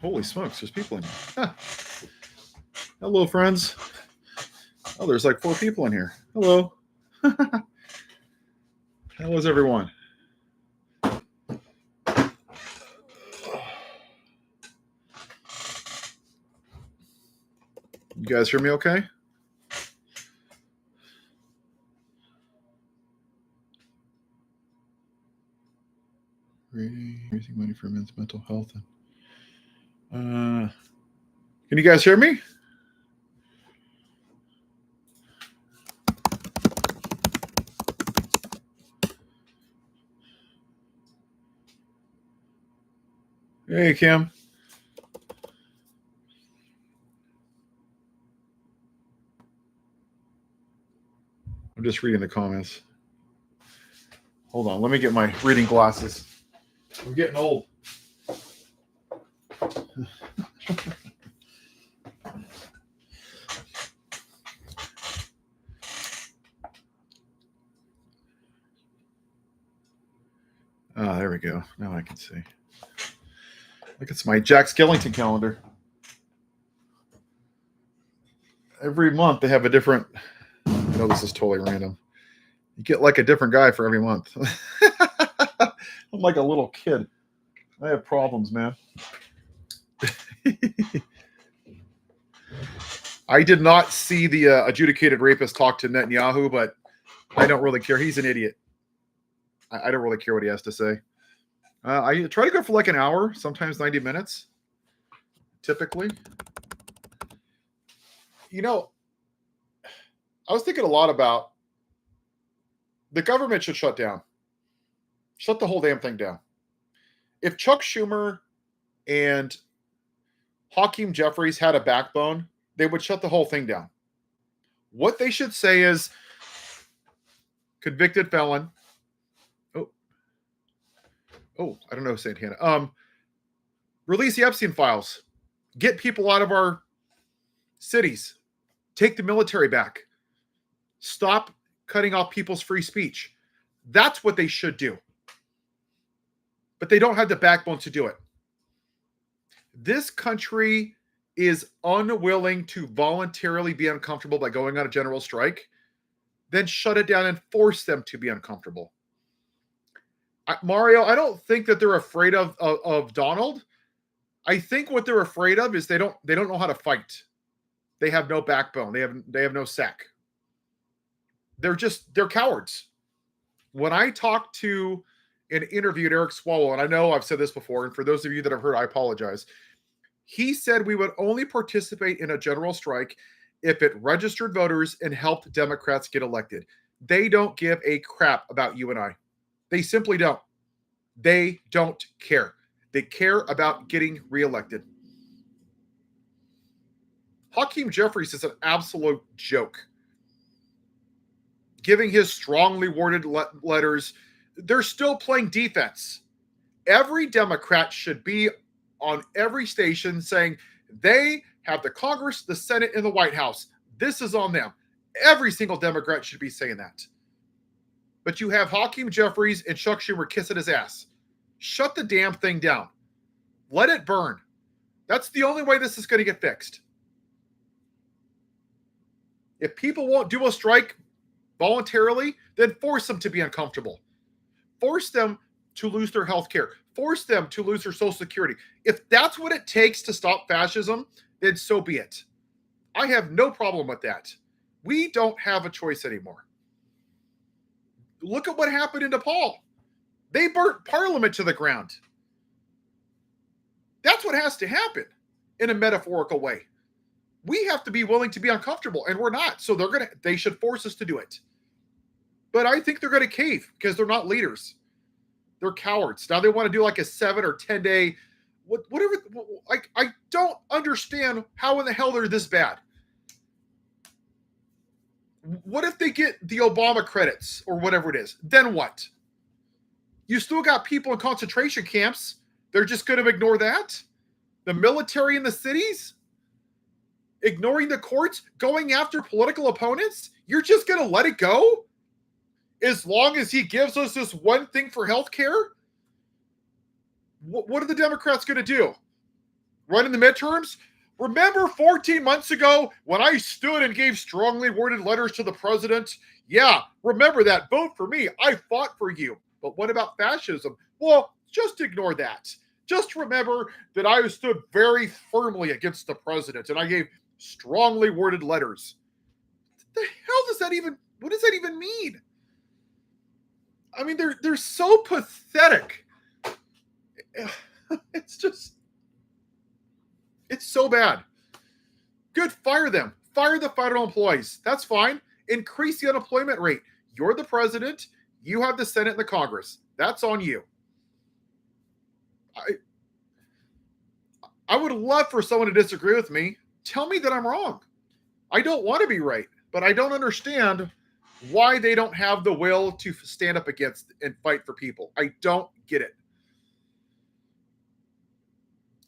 Holy smokes, there's people in here. Huh. Hello, friends. Oh, there's like 4 people in here. Hello. How is everyone? You guys hear me okay? Raising money for men's mental health. Can you guys hear me? Hey, Kim. I'm just reading the comments. Hold on, let me get my reading glasses. I'm getting old. Ah, there we go. Now I can see. Look, it's my Jack Skellington calendar. Every month they have a different. I know this is totally random. You get like a different guy for every month. I'm like a little kid. I have problems, man. I did not see the adjudicated rapist talk to Netanyahu, but I don't really care. He's an idiot. I don't really care what he has to say. I try to go for like an hour, sometimes 90 minutes, typically. You know, I was thinking a lot about the government should shut down. Shut the whole damn thing down. If Chuck Schumer and Hakeem Jeffries had a backbone, they would shut the whole thing down. What they should say is convicted felon. Oh, I don't know, St. Hannah. Release the Epstein files. Get people out of our cities. Take the military back. Stop cutting off people's free speech. That's what they should do. But they don't have the backbone to do it. This country is unwilling to voluntarily be uncomfortable by going on a general strike. Then shut it down and force them to be uncomfortable. Mario, I don't think that they're afraid of Donald. I think what they're afraid of is they don't know how to fight. They have no backbone. They have no sack. They're cowards. When I talked to and interviewed Eric Swalwell, and I know I've said this before, and for those of you that have heard, I apologize. He said we would only participate in a general strike if it registered voters and helped Democrats get elected. They don't give a crap about you and I. They simply don't. They don't care. They care about getting reelected. Hakeem Jeffries is an absolute joke. Giving his strongly worded letters, they're still playing defense. Every Democrat should be on every station saying they have the Congress, the Senate, and the White House. This is on them. Every single Democrat should be saying that. But you have Hakeem Jeffries and Chuck Schumer kissing his ass. Shut the damn thing down. Let it burn. That's the only way this is going to get fixed. If people won't do a strike voluntarily, then force them to be uncomfortable. Force them to lose their health care. Force them to lose their Social Security. If that's what it takes to stop fascism, then so be it. I have no problem with that. We don't have a choice anymore. Look at what happened in Nepal. They burnt parliament to the ground. That's what has to happen in a metaphorical way. We have to be willing to be uncomfortable, and we're not. So they should force us to do it. But I think they're going to cave because they're not leaders. They're cowards. Now they want to do like a 7 or 10 day, whatever. I don't understand how in the hell they're this bad. What if they get the Obama credits or whatever it is? Then what? You still got people in concentration camps. They're just going to ignore that? The military in the cities? Ignoring the courts? Going after political opponents? You're just going to let it go? As long as he gives us this one thing for health care? What are the Democrats going to do? running the midterms. Remember 14 months ago when I stood and gave strongly worded letters to the president? Yeah, remember that. Vote for me. I fought for you. But what about fascism? Well, just ignore that. Just remember that I stood very firmly against the president and I gave strongly worded letters. What the hell does that even, what does that even mean? I mean, they're so pathetic. It's just, it's so bad. Good, fire them. Fire the federal employees. That's fine. Increase the unemployment rate. You're the president. You have the Senate and the Congress. That's on you. I would love for someone to disagree with me. Tell me that I'm wrong. I don't want to be right, but I don't understand why they don't have the will to stand up against and fight for people. I don't get it.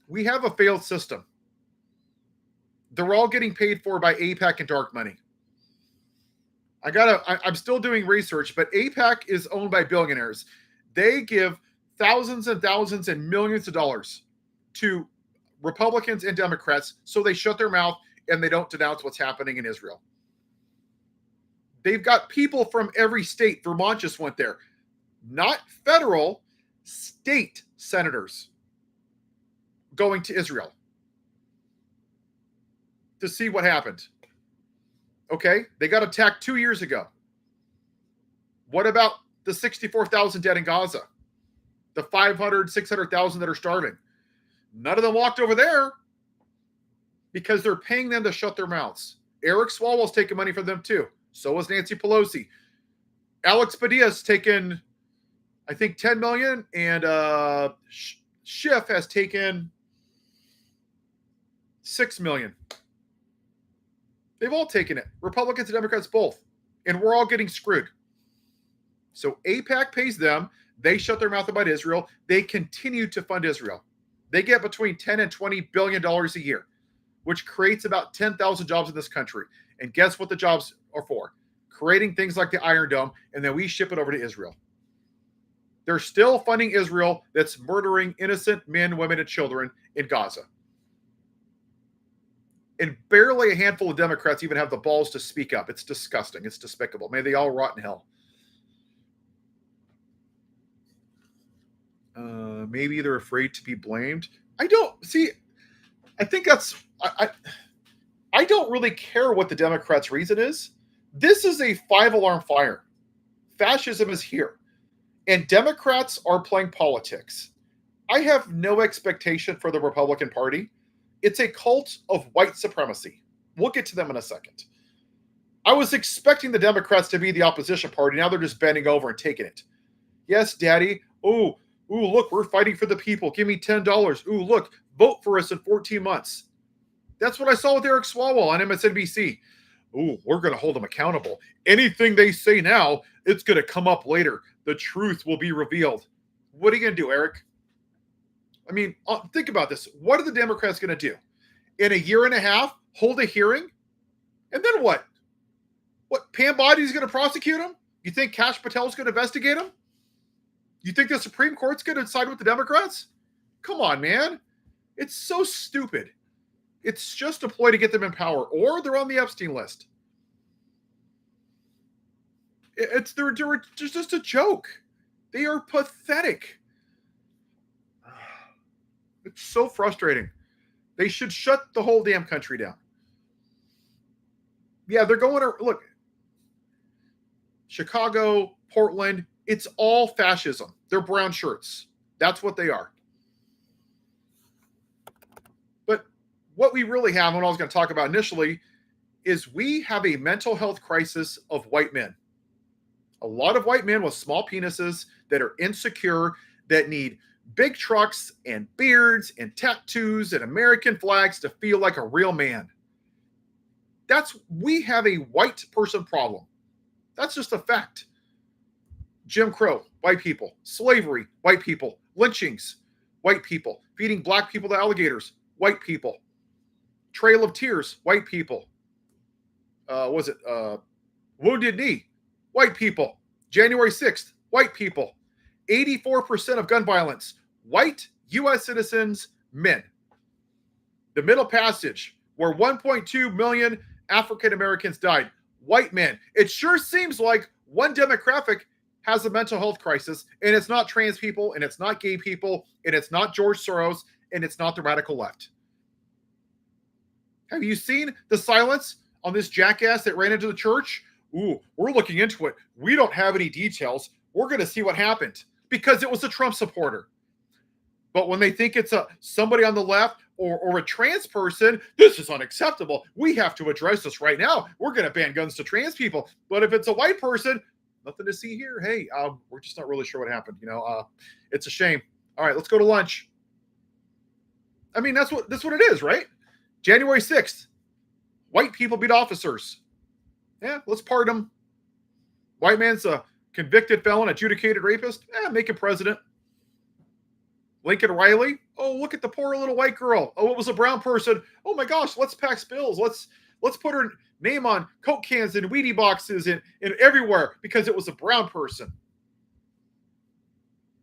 We have a failed system. They're all getting paid for by AIPAC and dark money. I'm still doing research, but AIPAC is owned by billionaires. They give thousands and thousands and millions of dollars to Republicans and Democrats so they shut their mouth and they don't denounce what's happening in Israel. They've got people from every state. Vermont just went there. Not federal, state senators going to Israel to see what happened. Okay, they got attacked 2 years ago. What about the 64,000 dead in Gaza? The 500, 600,000 that are starving? None of them walked over there because they're paying them to shut their mouths. Eric Swalwell's taking money from them too. So was Nancy Pelosi. Alex Padilla's taken, I think, 10 million, and Schiff has taken 6 million. They've all taken it. Republicans and Democrats both. And we're all getting screwed. So AIPAC pays them. They shut their mouth about Israel. They continue to fund Israel. They get between 10 and $20 billion a year, which creates about 10,000 jobs in this country. And guess what the jobs are for? Creating things like the Iron Dome, and then we ship it over to Israel. They're still funding Israel that's murdering innocent men, women, and children in Gaza. And barely a handful of Democrats even have the balls to speak up. It's disgusting. It's despicable. May they all rot in hell. Maybe they're afraid to be blamed. I don't see. I think that's. I don't really care what the Democrats' reason is. This is a 5-alarm fire. Fascism is here, and Democrats are playing politics. I have no expectation for the Republican Party. It's a cult of white supremacy. We'll get to them in a second. I was expecting the Democrats to be the opposition party. Now they're just bending over and taking it. Yes, Daddy. Ooh, look, we're fighting for the people. Give me $10. Ooh, look, vote for us in 14 months. That's what I saw with Eric Swalwell on MSNBC. Ooh, we're going to hold them accountable. Anything they say now, it's going to come up later. The truth will be revealed. What are you going to do, Eric? I mean, think about this. What are the Democrats going to do? In a year and a half, hold a hearing? And then what? What, Pam Body's going to prosecute him? You think Kash Patel's going to investigate him? You think the Supreme Court's going to side with the Democrats? Come on, man. It's so stupid. It's just a ploy to get them in power, or they're on the Epstein list. They're just a joke. They are pathetic. It's so frustrating. They should shut the whole damn country down. Yeah, they're going to look. Chicago, Portland, it's all fascism. They're brown shirts. That's what they are. But what we really have, and what I was going to talk about initially, is we have a mental health crisis of white men. A lot of white men with small penises that are insecure, that need big trucks and beards and tattoos and American flags to feel like a real man. We have a white person problem. That's just a fact. Jim Crow, white people. Slavery, white people. Lynchings, white people. Feeding black people to alligators, white people. Trail of Tears, white people. Wounded Knee, white people. January 6th, white people. 84% of gun violence, white U.S. citizens, men. The Middle Passage, where 1.2 million African Americans died. White men. It sure seems like one demographic has a mental health crisis, and it's not trans people, and it's not gay people, and it's not George Soros, and it's not the radical left. Have you seen the silence on this jackass that ran into the church? Ooh, we're looking into it. We don't have any details. We're going to see what happened, because it was a Trump supporter. But when they think it's somebody on the left or a trans person, this is unacceptable. We have to address this right now. We're going to ban guns to trans people. But if it's a white person, nothing to see here. Hey, we're just not really sure what happened. It's a shame. All right, let's go to lunch. I mean, that's what it is, right? January 6th, white people beat officers. Yeah, let's pardon them. White man's a convicted felon, adjudicated rapist. Make him president. Lincoln Riley. Oh, look at the poor little white girl. Oh, it was a brown person. Oh my gosh, let's pass bills. Let's put her name on Coke cans and Wheatie boxes and everywhere because it was a brown person.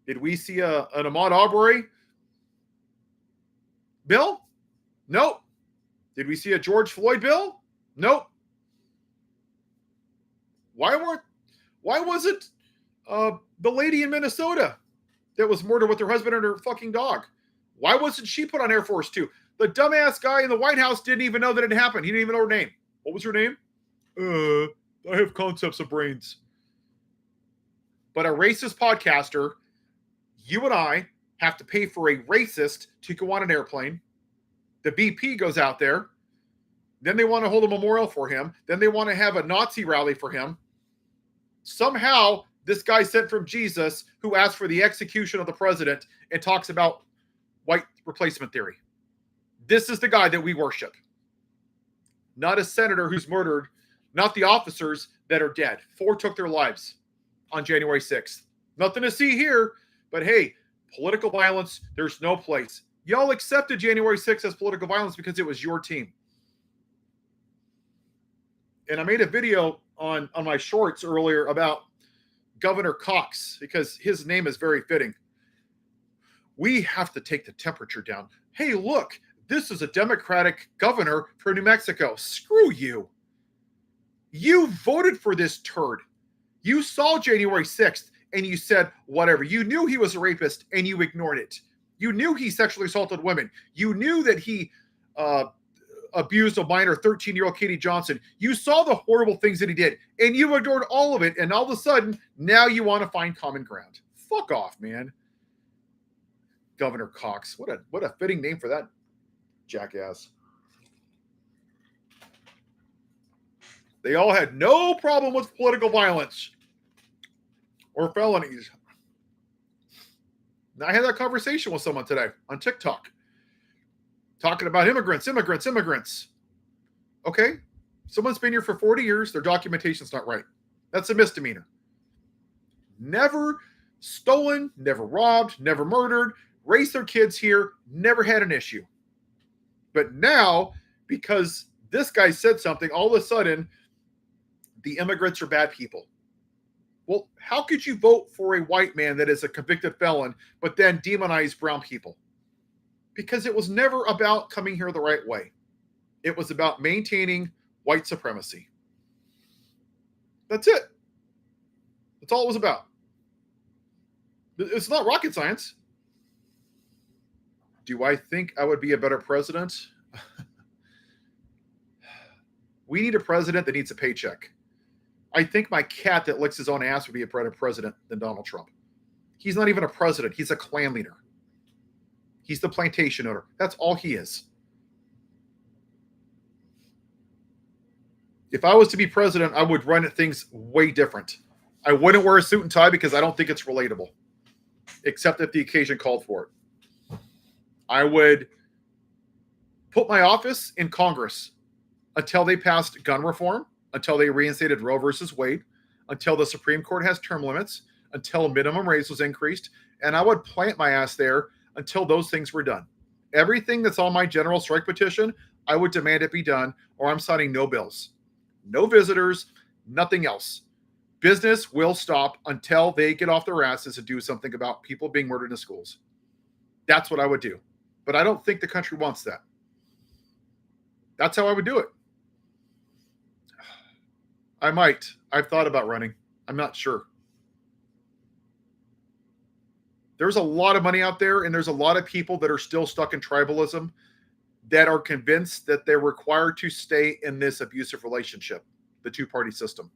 Did we see an Ahmaud Arbery bill? Nope. Did we see a George Floyd bill? Nope. Why wasn't the lady in Minnesota that was murdered with her husband and her fucking dog? Why wasn't she put on Air Force 2? The dumbass guy in the White House didn't even know that it happened. He didn't even know her name. What was her name? I have concepts of brains. But a racist podcaster, you and I, have to pay for a racist to go on an airplane. The BP goes out there. Then they want to hold a memorial for him. Then they want to have a Nazi rally for him. Somehow, this guy sent from Jesus who asked for the execution of the president and talks about white replacement theory. This is the guy that we worship. Not a senator who's murdered, not the officers that are dead. 4 took their lives on January 6th. Nothing to see here, but hey, political violence, there's no place. Y'all accepted January 6th as political violence because it was your team. And I made a video on my shorts earlier about Governor Cox because his name is very fitting. We have to take the temperature down. Hey, look, this is a Democratic governor for New Mexico. Screw you. You voted for this turd. You saw January 6th and you said whatever. You knew he was a rapist and you ignored it. You knew he sexually assaulted women. You knew that he abused a minor 13-year-old Katie Johnson. You saw the horrible things that he did and you ignored all of it. And all of a sudden, now you want to find common ground. Fuck off, man. Governor Cox. What a fitting name for that jackass. They all had no problem with political violence or felonies. Now, I had that conversation with someone today on TikTok talking about immigrants. Okay, someone's been here for 40 years. Their documentation's not right. That's a misdemeanor. Never stolen, never robbed, never murdered, raised their kids here, never had an issue. But now, because this guy said something, all of a sudden, the immigrants are bad people. Well, how could you vote for a white man that is a convicted felon, but then demonize brown people? Because it was never about coming here the right way. It was about maintaining white supremacy. That's it. That's all it was about. It's not rocket science. Do I think I would be a better president? We need a president that needs a paycheck. I think my cat that licks his own ass would be a better president than Donald Trump. He's not even a president. He's a clan leader. He's the plantation owner. That's all he is. If I was to be president, I would run things way different. I wouldn't wear a suit and tie because I don't think it's relatable, except if the occasion called for it. I would put my office in Congress until they passed gun reform, until they reinstated Roe versus Wade, until the Supreme Court has term limits, until minimum wage was increased, and I would plant my ass there until those things were done. Everything that's on my general strike petition, I would demand it be done, or I'm signing no bills. No visitors, nothing else. Business will stop until they get off their asses and do something about people being murdered in schools. That's what I would do. But I don't think the country wants that. That's how I would do it. I might. I've thought about running. I'm not sure. There's a lot of money out there, and there's a lot of people that are still stuck in tribalism that are convinced that they're required to stay in this abusive relationship, the two-party system.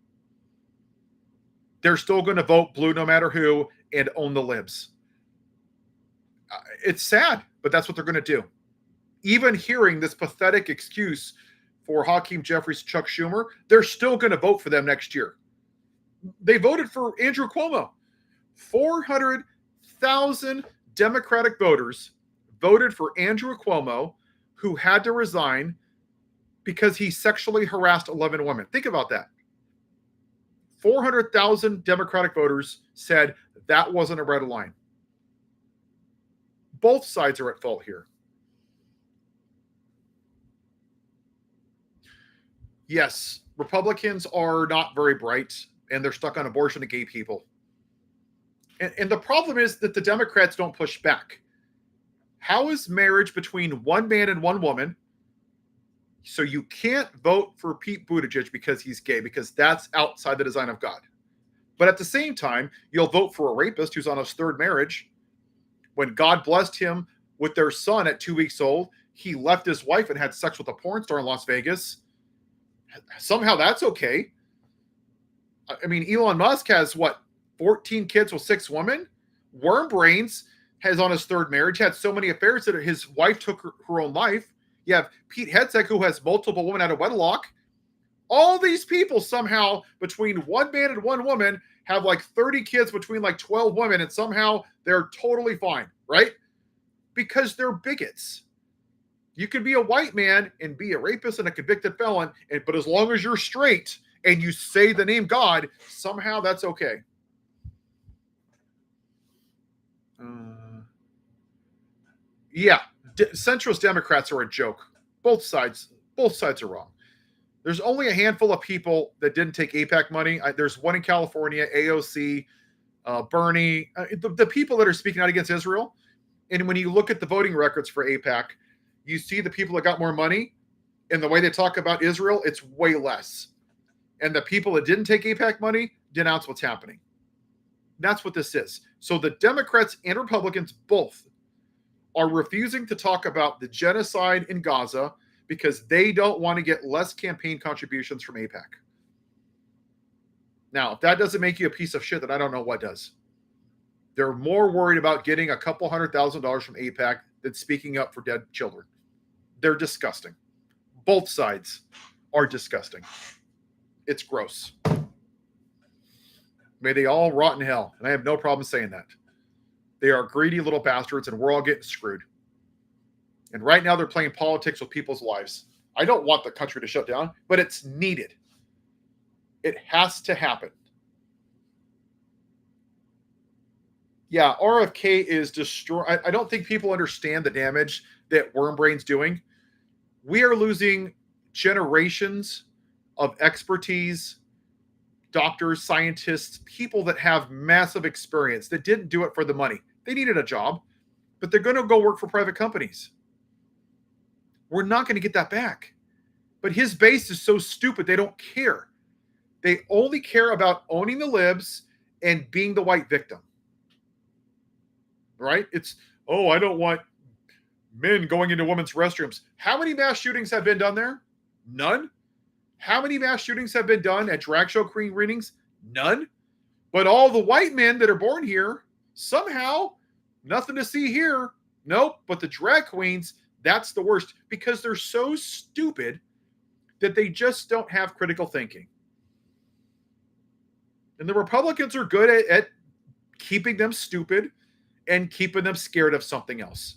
They're still going to vote blue no matter who and own the libs. It's sad, but that's what they're going to do. Even hearing this pathetic excuse for Hakeem Jeffries, Chuck Schumer, they're still going to vote for them next year. They voted for Andrew Cuomo. 400,000 Democratic voters voted for Andrew Cuomo, who had to resign because he sexually harassed 11 women. Think about that. 400,000 Democratic voters said that wasn't a red line. Both sides are at fault here. Yes, Republicans are not very bright, and they're stuck on abortion and gay people. And the problem is that the Democrats don't push back. How is marriage between one man and one woman? So you can't vote for Pete Buttigieg because he's gay, because that's outside the design of God. But at the same time, you'll vote for a rapist who's on his third marriage. When God blessed him with their son at 2 weeks old, he left his wife and had sex with a porn star in Las Vegas. Somehow that's okay. I mean, Elon Musk has, 14 kids with 6 women? Wormbrains has on his third marriage had so many affairs that his wife took her own life. You have Pete Hegseth, who has multiple women out of wedlock. All these people somehow, between one man and one woman, have 30 kids between 12 women, and somehow they're totally fine, right? Because they're bigots. You can be a white man and be a rapist and a convicted felon, but as long as you're straight and you say the name God, somehow that's okay. Yeah, centrist Democrats are a joke. Both sides are wrong. There's only a handful of people that didn't take AIPAC money. There's one in California, AOC, Bernie, the people that are speaking out against Israel. And when you look at the voting records for AIPAC, you see the people that got more money, and the way they talk about Israel, it's way less. And the people that didn't take AIPAC money denounce what's happening. That's what this is. So the Democrats and Republicans both are refusing to talk about the genocide in Gaza because they don't want to get less campaign contributions from AIPAC. Now, if that doesn't make you a piece of shit, then I don't know what does. They're more worried about getting a couple $100,000 from AIPAC than speaking up for dead children. They're disgusting. Both sides are disgusting. It's gross. May they all rot in hell. And I have no problem saying that. They are greedy little bastards, and we're all getting screwed. And right now they're playing politics with people's lives. I don't want the country to shut down, but it's needed. It has to happen. Yeah, RFK is destroying. I don't think people understand the damage that Wormbrain's doing. We are losing generations of expertise, doctors, scientists, people that have massive experience that didn't do it for the money. They needed a job, but they're going to go work for private companies. We're not going to get that back. But his base is so stupid, they don't care. They only care about owning the libs and being the white victim. Right? It's, I don't want men going into women's restrooms. How many mass shootings have been done there? None. How many mass shootings have been done at drag show queen readings? None. But all the white men that are born here, somehow, nothing to see here. Nope. But the drag queens, that's the worst because they're so stupid that they just don't have critical thinking. And the Republicans are good at keeping them stupid and keeping them scared of something else.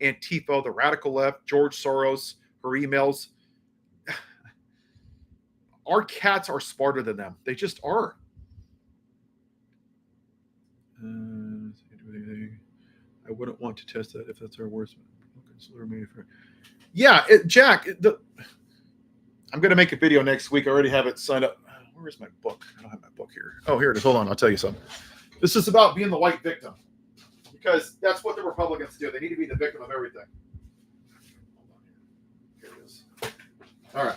Antifa, the radical left, George Soros, her emails. Our cats are smarter than them. They just are. I wouldn't want to test that if that's our worst. Yeah, Jack, I'm going to make a video next week. I already have it signed up. Where is my book? I don't have my book here. Oh, here it is. Hold on. I'll tell you something. This is about being the white victim. Because that's what the Republicans do. They need to be the victim of everything. Hold on here. Here it is. All right.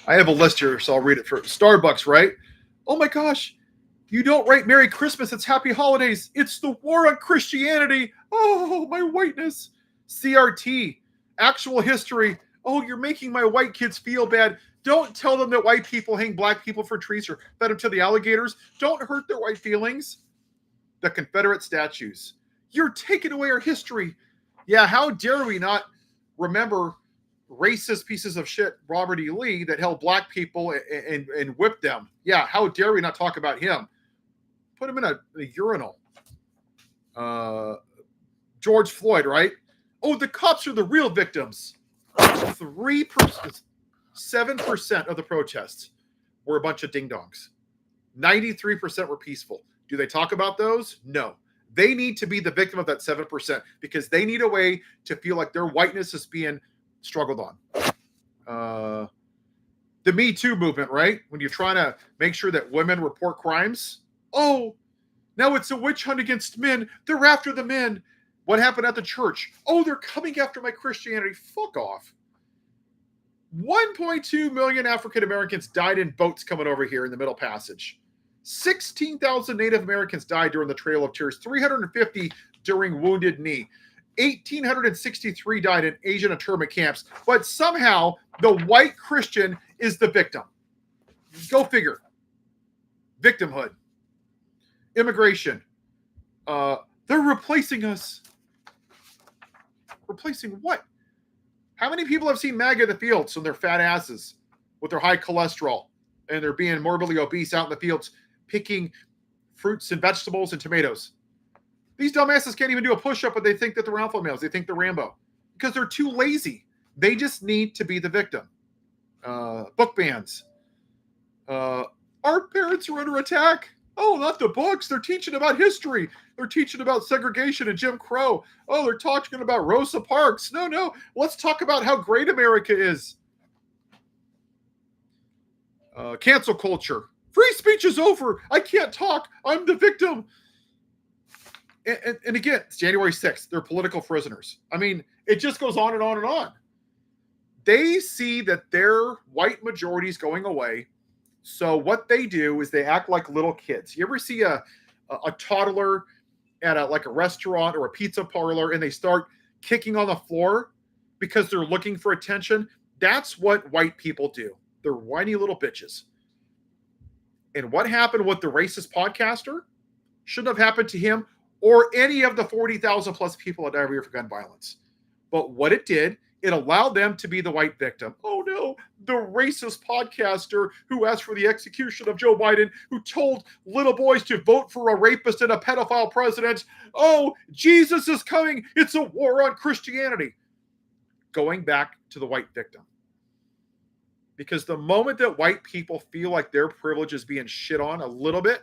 I have a list here, so I'll read it first. Starbucks, right? Oh my gosh, you don't write Merry Christmas, it's Happy Holidays. It's the war on Christianity. Oh, my whiteness. CRT, actual history. Oh, you're making my white kids feel bad. Don't tell them that white people hang black people for trees or fed them to the alligators. Don't hurt their white feelings. The Confederate statues. You're taking away our history. Yeah, how dare we not remember racist pieces of shit Robert E. Lee that held black people and whipped them. Yeah, how dare we not talk about him? Put him in a urinal. George Floyd, right? Oh, the cops are the real victims. 3%, 7% of the protests were a bunch of ding-dongs. 93% were peaceful. Do they talk about those? No. They need to be the victim of that 7% because they need a way to feel like their whiteness is being struggled on. The Me Too movement, right? When you're trying to make sure that women report crimes. Oh, now it's a witch hunt against men. They're after the men. What happened at the church? Oh, they're coming after my Christianity. Fuck off. 1.2 million African Americans died in boats coming over here in the Middle Passage. 16,000 Native Americans died during the Trail of Tears. 350 during Wounded Knee. 1,863 died in Asian internment camps. But somehow the white Christian is the victim. Go figure. Victimhood. Immigration. They're replacing us. Replacing what? How many people have seen MAGA in the fields on their fat asses with their high cholesterol and they're being morbidly obese out in the fields picking fruits and vegetables and tomatoes? These dumbasses can't even do a push-up, but they think that they're alpha males. They think they're Rambo because they're too lazy. They just need to be the victim. Book bans. Our parents are under attack. Oh, not the books. They're teaching about history. They're teaching about segregation and Jim Crow. Oh, they're talking about Rosa Parks. No. Let's talk about how great America is. Cancel culture. Free speech is over. I can't talk. I'm the victim. And again, it's January 6th. They're political prisoners. I mean, it just goes on and on and on. They see that their white majority is going away. So what they do is they act like little kids. You ever see a toddler at a restaurant or a pizza parlor and they start kicking on the floor because they're looking for attention? That's what white people do. They're whiny little bitches. And what happened with the racist podcaster shouldn't have happened to him or any of the 40,000 plus people that died every year for gun violence. But what it did, it allowed them to be the white victim. Oh no, the racist podcaster who asked for the execution of Joe Biden, who told little boys to vote for a rapist and a pedophile president. Oh, Jesus is coming. It's a war on Christianity. Going back to the white victim. Because the moment that white people feel like their privilege is being shit on a little bit,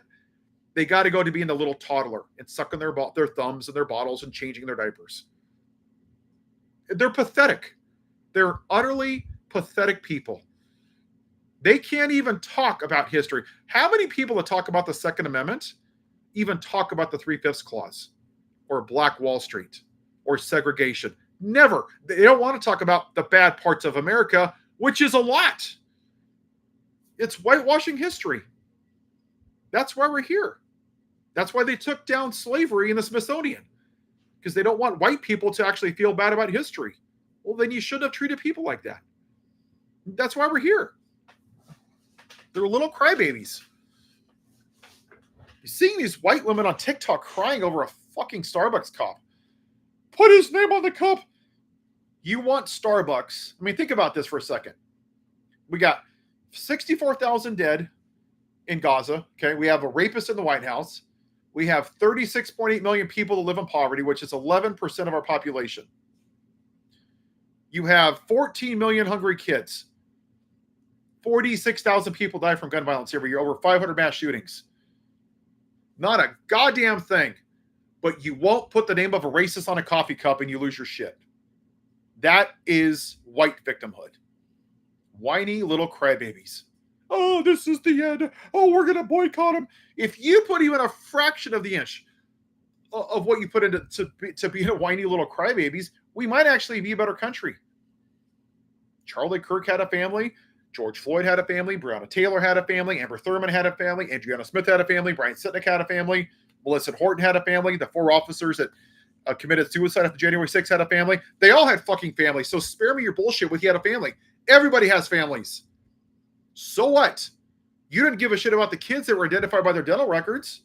they got to go to being the little toddler and sucking their thumbs in their bottles and changing their diapers. They're pathetic. They're utterly pathetic people. They can't even talk about history. How many people that talk about the Second Amendment even talk about the 3/5 clause or Black Wall Street or segregation? Never. They don't want to talk about the bad parts of America, which is a lot. It's whitewashing history. That's why we're here. That's why they took down slavery in the Smithsonian. Because they don't want white people to actually feel bad about history. Well, then you shouldn't have treated people like that. That's why we're here. They're little crybabies. You're seeing these white women on TikTok crying over a fucking Starbucks cup. Put his name on the cup. You want Starbucks. I mean, think about this for a second. We got 64,000 dead in Gaza. Okay, we have a rapist in the White House. We have 36.8 million people that live in poverty, which is 11% of our population. You have 14 million hungry kids. 46,000 people die from gun violence every year, over 500 mass shootings. Not a goddamn thing. But you won't put the name of a racist on a coffee cup and you lose your shit. That is white victimhood. Whiny little crybabies. Oh, this is the end. Oh, we're going to boycott him. If you put even a fraction of the inch of what you put into to being a whiny little crybabies, we might actually be a better country. Charlie Kirk had a family. George Floyd had a family. Breonna Taylor had a family. Amber Thurman had a family. Adriana Smith had a family. Brian Sitnick had a family. Melissa Horton had a family. The 4 officers that committed suicide after January 6th had a family. They all had fucking families. So spare me your bullshit with you had a family. Everybody has families. So what? You didn't give a shit about the kids that were identified by their dental records.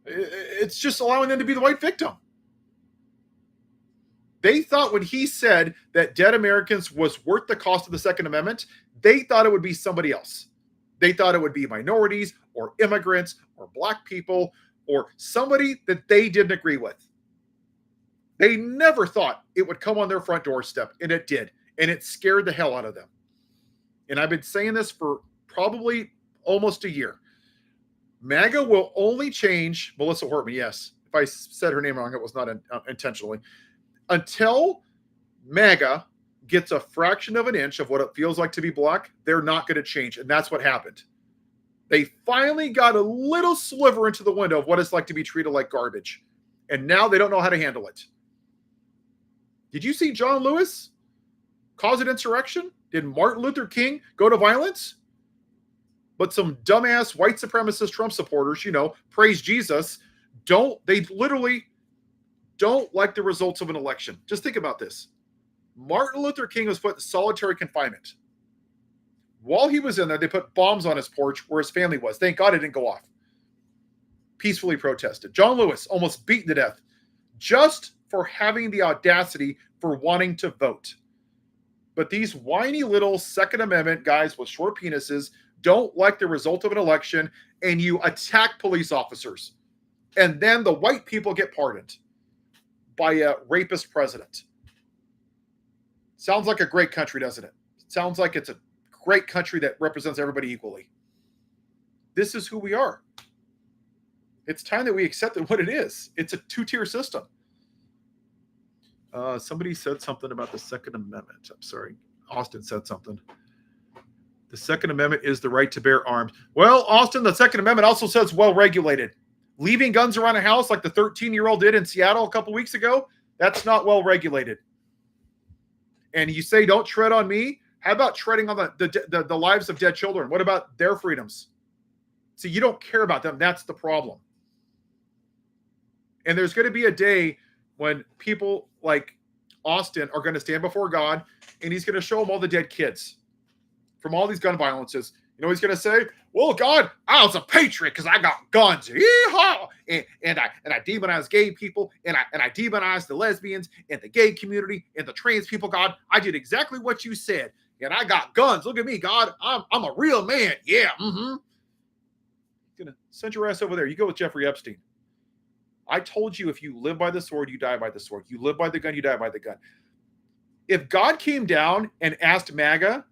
It's just allowing them to be the white victim. They thought when he said that dead Americans was worth the cost of the Second Amendment, they thought it would be somebody else. They thought it would be minorities or immigrants or black people or somebody that they didn't agree with. They never thought it would come on their front doorstep, and it did. And it scared the hell out of them. And I've been saying this for probably almost a year. MAGA will only change, Melissa Hortman, yes. If I said her name wrong, it was not intentionally. Until MAGA gets a fraction of an inch of what it feels like to be black, they're not going to change. And that's what happened. They finally got a little sliver into the window of what it's like to be treated like garbage. And now they don't know how to handle it. Did you see John Lewis cause an insurrection? Did Martin Luther King go to violence? But some dumbass white supremacist Trump supporters, praise Jesus, they literally don't like the results of an election. Just think about this. Martin Luther King was put in solitary confinement. While he was in there, they put bombs on his porch where his family was. Thank God it didn't go off. Peacefully protested. John Lewis almost beaten to death just for having the audacity for wanting to vote. But these whiny little Second Amendment guys with short penises don't like the result of an election, and you attack police officers. And then the white people get pardoned by a rapist president. Sounds like a great country, doesn't it? Sounds like it's a great country that represents everybody equally. This is who we are. It's time that we accept what it is. It's a two-tier system. Somebody said something about the Second Amendment. I'm sorry. Austin said something. The Second Amendment is the right to bear arms. Well, Austin, the Second Amendment also says well-regulated. Leaving guns around a house like the 13-year-old did in Seattle a couple weeks ago, that's not well-regulated. And you say, don't tread on me? How about treading on the lives of dead children? What about their freedoms? See, you don't care about them. That's the problem. And there's going to be a day when people like Austin are going to stand before God, and he's going to show them all the dead kids from all these gun violences. You know what he's going to say? Well, God, I was a patriot because I got guns. Yeehaw! And I demonized gay people, and I demonized the lesbians and the gay community and the trans people. God, I did exactly what you said, and I got guns. Look at me, God. I'm a real man. Yeah. Mm-hmm. He's going to send your ass over there. You go with Jeffrey Epstein. I told you, if you live by the sword, you die by the sword. You live by the gun, you die by the gun. If God came down and asked MAGA,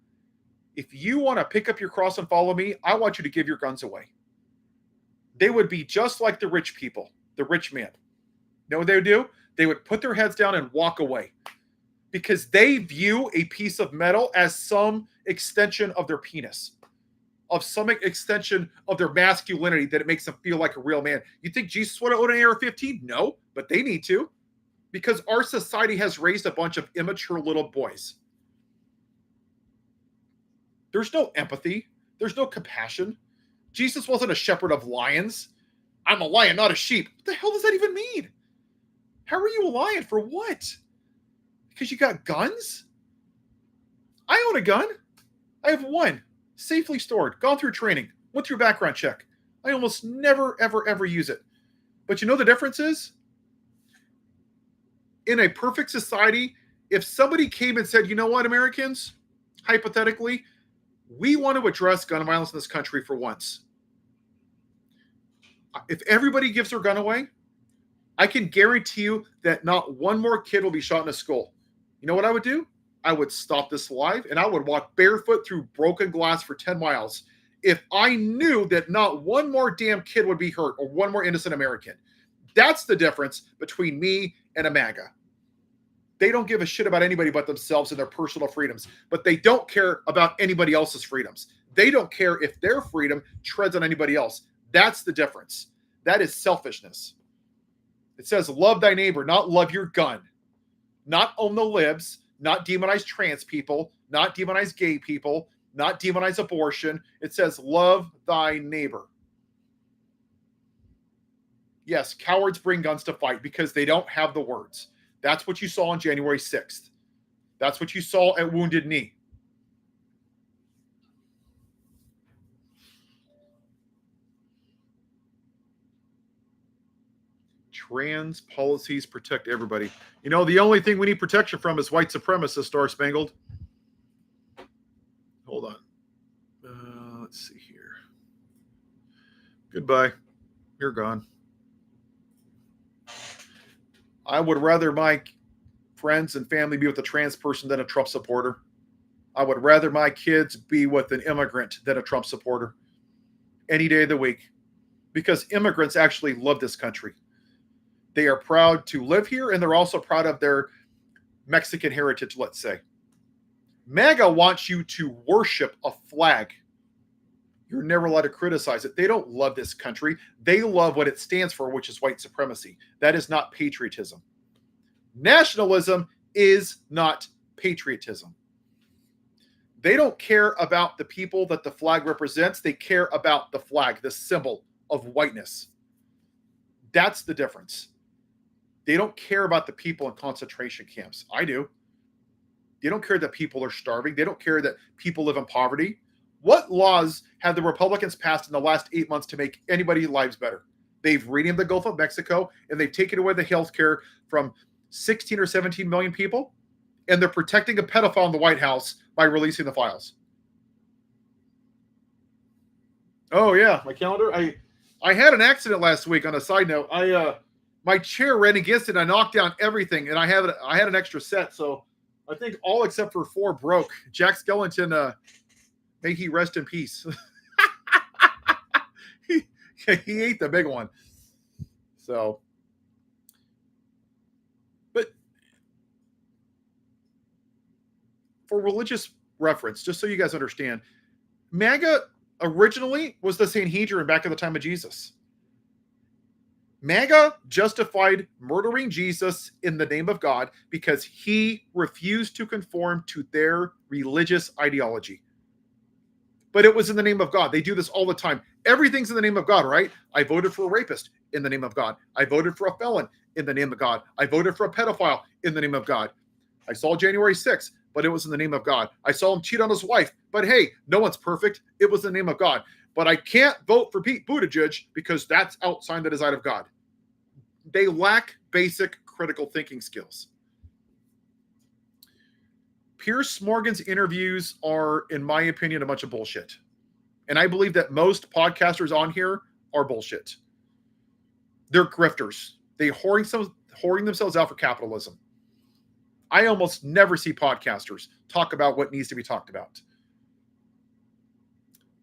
if you want to pick up your cross and follow me, I want you to give your guns away. They would be just like the rich people, the rich men. You know what they would do? They would put their heads down and walk away because they view a piece of metal as some extension of their penis, of some extension of their masculinity, that it makes them feel like a real man. You think Jesus would have owned an AR-15? No, but they need to, because our society has raised a bunch of immature little boys. There's no empathy. There's no compassion. Jesus wasn't a shepherd of lions. I'm a lion, not a sheep. What the hell does that even mean? How are you a lion? For what? Because you got guns? I own a gun. I have one. Safely stored, gone through training, went through background check. I almost never, ever, ever use it. But you know the difference is? In a perfect society, if somebody came and said, you know what, Americans, hypothetically, we want to address gun violence in this country for once. If everybody gives their gun away, I can guarantee you that not one more kid will be shot in a school. You know what I would do? I would stop this live and I would walk barefoot through broken glass for 10 miles if I knew that not one more damn kid would be hurt or one more innocent American. That's the difference between me and a MAGA. They don't give a shit about anybody but themselves and their personal freedoms, but they don't care about anybody else's freedoms. They don't care if their freedom treads on anybody else. That's the difference. That is selfishness. It says love thy neighbor, not love your gun, not own the libs, not demonize trans people, not demonize gay people, not demonize abortion. It says love thy neighbor. Yes, cowards bring guns to fight because they don't have the words. That's what you saw on January 6th. That's what you saw at Wounded Knee. Trans policies protect everybody. You know, the only thing we need protection from is white supremacists, Star Spangled. Hold on. Let's see here. Goodbye. You're gone. I would rather my friends and family be with a trans person than a Trump supporter. I would rather my kids be with an immigrant than a Trump supporter any day of the week, because immigrants actually love this country. They are proud to live here, and they're also proud of their Mexican heritage, let's say. MAGA wants you to worship a flag. You're never allowed to criticize it. They don't love this country. They love what it stands for, which is white supremacy. That is not patriotism. Nationalism is not patriotism. They don't care about the people that the flag represents. They care about the flag, the symbol of whiteness. That's the difference. They don't care about the people in concentration camps. I do. They don't care that people are starving. They don't care that people live in poverty. What laws have the Republicans passed in the last 8 months to make anybody's lives better? They've renamed the Gulf of Mexico, and they've taken away the health care from 16 or 17 million people, and they're protecting a pedophile in the White House by releasing the files. Oh, yeah, my calendar. I had an accident last week. On a side note, my chair ran against it. I knocked down everything, and I had an extra set, so I think all except for 4 broke. Jack Skellington, may he rest in peace. he ate the big one. So, but for religious reference, just so you guys understand, MAGA originally was the Sanhedrin back at the time of Jesus. MAGA justified murdering Jesus in the name of God because he refused to conform to their religious ideology. But it was in the name of God. They do this all the time. Everything's in the name of God, right? I voted for a rapist in the name of God. I voted for a felon in the name of God. I voted for a pedophile in the name of God. I saw January 6th, but it was in the name of God. I saw him cheat on his wife, but hey, no one's perfect. It was in the name of God. But I can't vote for Pete Buttigieg because that's outside the design of God. They lack basic critical thinking skills. Piers Morgan's interviews are, in my opinion, a bunch of bullshit. And I believe that most podcasters on here are bullshit. They're grifters. They whoring themselves out for capitalism. I almost never see podcasters talk about what needs to be talked about.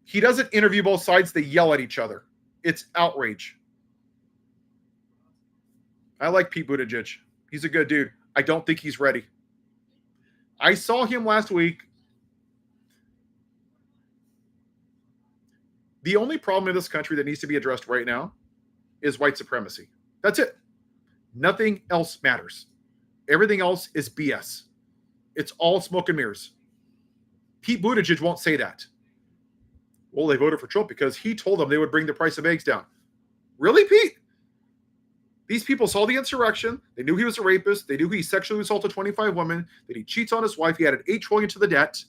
He doesn't interview both sides. They yell at each other. It's outrage. I like Pete Buttigieg. He's a good dude. I don't think he's ready. I saw him last week. The only problem in this country that needs to be addressed right now is white supremacy. That's it. Nothing else matters. Everything else is BS. It's all smoke and mirrors. Pete Buttigieg won't say that. Well, they voted for Trump because he told them they would bring the price of eggs down. Really, Pete? These people saw the insurrection. They knew he was a rapist. They knew he sexually assaulted 25 women, that he cheats on his wife. He added $8 trillion to the debt,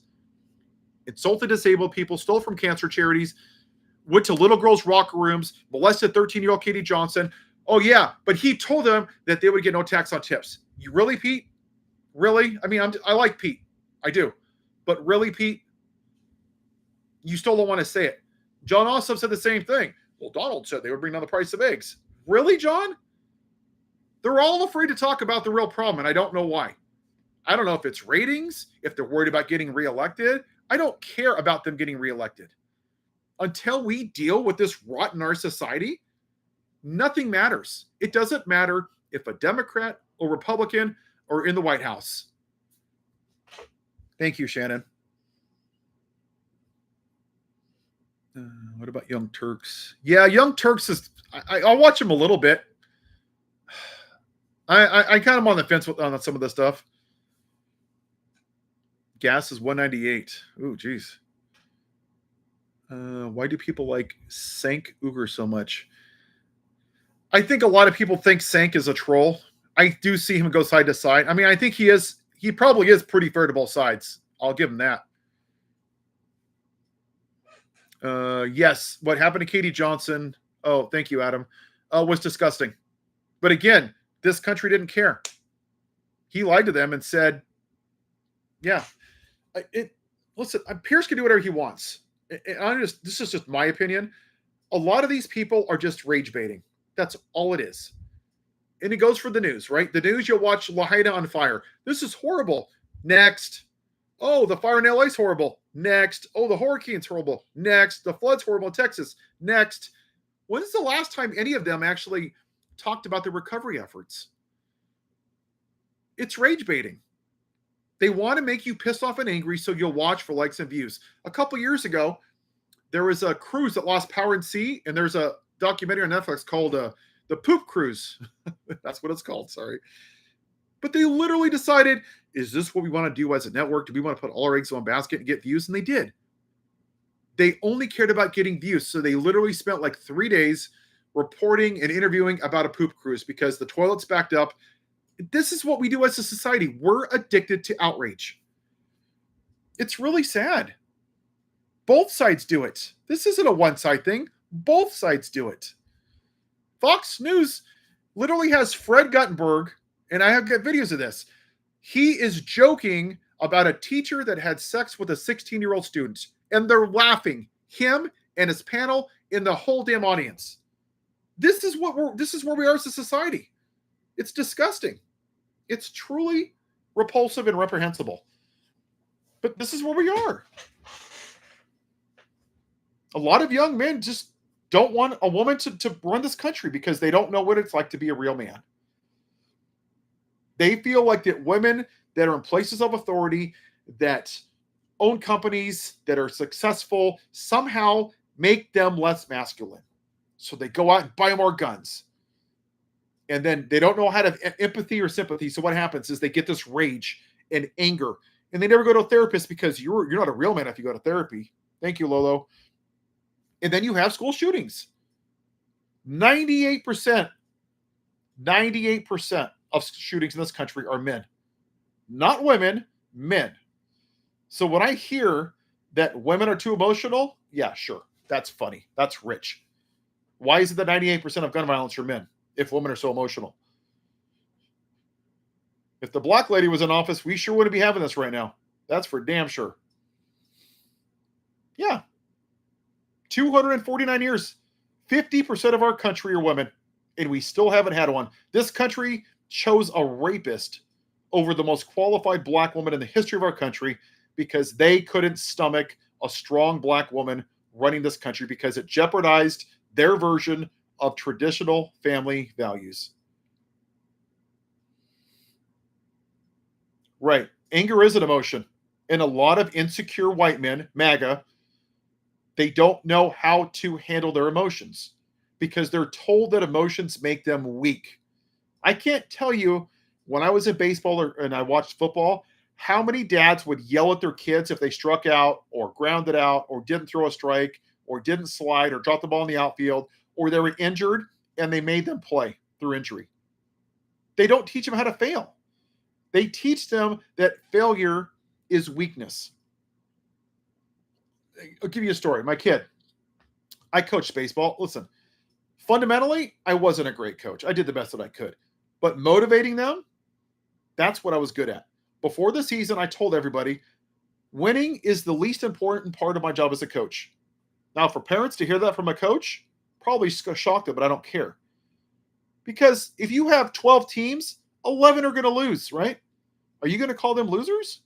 insulted disabled people, stole from cancer charities, went to little girls' locker rooms, molested 13-year-old Katie Johnson. Oh, yeah, but he told them that they would get no tax on tips. You really, Pete? Really? I mean, I like Pete. I do. But really, Pete? You still don't want to say it. John Ossoff said the same thing. Well, Donald said they would bring down the price of eggs. Really, John? They're all afraid to talk about the real problem, and I don't know why. I don't know if it's ratings, if they're worried about getting reelected. I don't care about them getting reelected. Until we deal with this rot in our society, nothing matters. It doesn't matter if a Democrat or Republican are in the White House. Thank you, Shannon. What about Young Turks? Yeah, Young Turks is. I'll watch him a little bit. I kind of on the fence on some of this stuff. Gas is 198. Ooh, geez. Why do people like Sank Uger so much? I think a lot of people think Sank is a troll. I do see him go side to side. I mean, I think he is. He probably is pretty fair to both sides. I'll give him that. Yes, what happened to Katie Johnson? Oh, thank you, Adam. Was disgusting. But again, this country didn't care. He lied to them and said, "Yeah, listen, Pierce can do whatever he wants." This is just my opinion. A lot of these people are just rage baiting. That's all it is. And it goes for the news, right? The news, you'll watch Lahaina on fire. This is horrible. Next. Oh, the fire in LA is horrible. Next. Oh, the hurricane's horrible. Next. The flood's horrible in Texas. Next. When's the last time any of them actually talked about the recovery efforts? It's rage baiting. They want to make you pissed off and angry so you'll watch for likes and views. A couple years ago, there was a cruise that lost power in sea, and there's a documentary on Netflix called The Poop Cruise. That's what it's called, sorry. But they literally decided, is this what we want to do as a network? Do we want to put all our eggs in one basket and get views? And they did. They only cared about getting views. So they literally spent like 3 days reporting and interviewing about a poop cruise because the toilets backed up. This is what we do as a society. We're addicted to outrage. It's really sad. Both sides do it. This isn't a one-side thing. Both sides do it. Fox News literally has Fred Guttenberg, and I have got videos of this. He is joking about a teacher that had sex with a 16-year-old student, and they're laughing. Him and his panel and the whole damn audience. This is where we are as a society. It's disgusting. It's truly repulsive and reprehensible. But this is where we are. A lot of young men just don't want a woman to run this country because they don't know what it's like to be a real man. They feel like that women that are in places of authority, that own companies, that are successful, somehow make them less masculine. So they go out and buy more guns. And then they don't know how to empathy or sympathy. So what happens is they get this rage and anger. And they never go to a therapist because you're not a real man if you go to therapy. Thank you, Lolo. And then you have school shootings. 98% of shootings in this country are men. Not women, men. So when I hear that women are too emotional, yeah, sure. That's funny. That's rich. Why is it that 98% of gun violence are men if women are so emotional? If the black lady was in office, we sure wouldn't be having this right now. That's for damn sure. Yeah. 249 years. 50% of our country are women, and we still haven't had one. This country chose a rapist over the most qualified black woman in the history of our country because they couldn't stomach a strong black woman running this country because it jeopardized their version of traditional family values. Right. Anger is an emotion. And a lot of insecure white men, MAGA, they don't know how to handle their emotions because they're told that emotions make them weak. I can't tell you when I was in baseball and I watched football, how many dads would yell at their kids if they struck out or grounded out or didn't throw a strike or didn't slide or dropped the ball in the outfield or they were injured and they made them play through injury. They don't teach them how to fail. They teach them that failure is weakness. I'll give you a story. My kid, I coached baseball. Listen, fundamentally, I wasn't a great coach. I did the best that I could. But motivating them, that's what I was good at. Before the season, I told everybody, winning is the least important part of my job as a coach. Now, for parents to hear that from a coach, probably shocked them, but I don't care. Because if you have 12 teams, 11 are going to lose, right? Are you going to call them losers?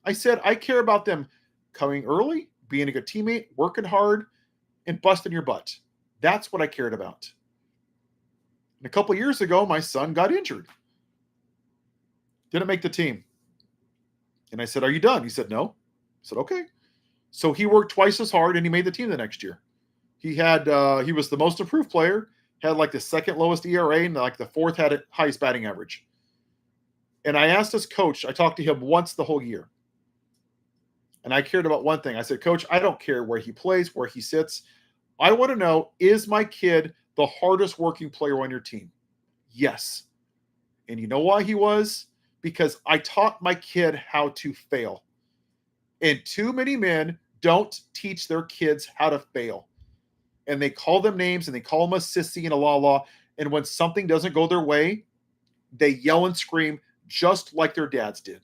I said, I care about them coming early, being a good teammate, working hard, and busting your butt. That's what I cared about. And a couple of years ago, my son got injured. Didn't make the team. And I said, are you done? He said, no. I said, okay. So he worked twice as hard and he made the team the next year. He was the most improved player, had like the second lowest ERA, and like the fourth had a highest batting average. And I asked his coach, I talked to him once the whole year. And I cared about one thing. I said, Coach, I don't care where he plays, where he sits. I want to know, is my kid the hardest working player on your team? Yes. And you know why he was? Because I taught my kid how to fail. And too many men don't teach their kids how to fail. And they call them names and they call them a sissy and a la. And when something doesn't go their way, they yell and scream just like their dads did.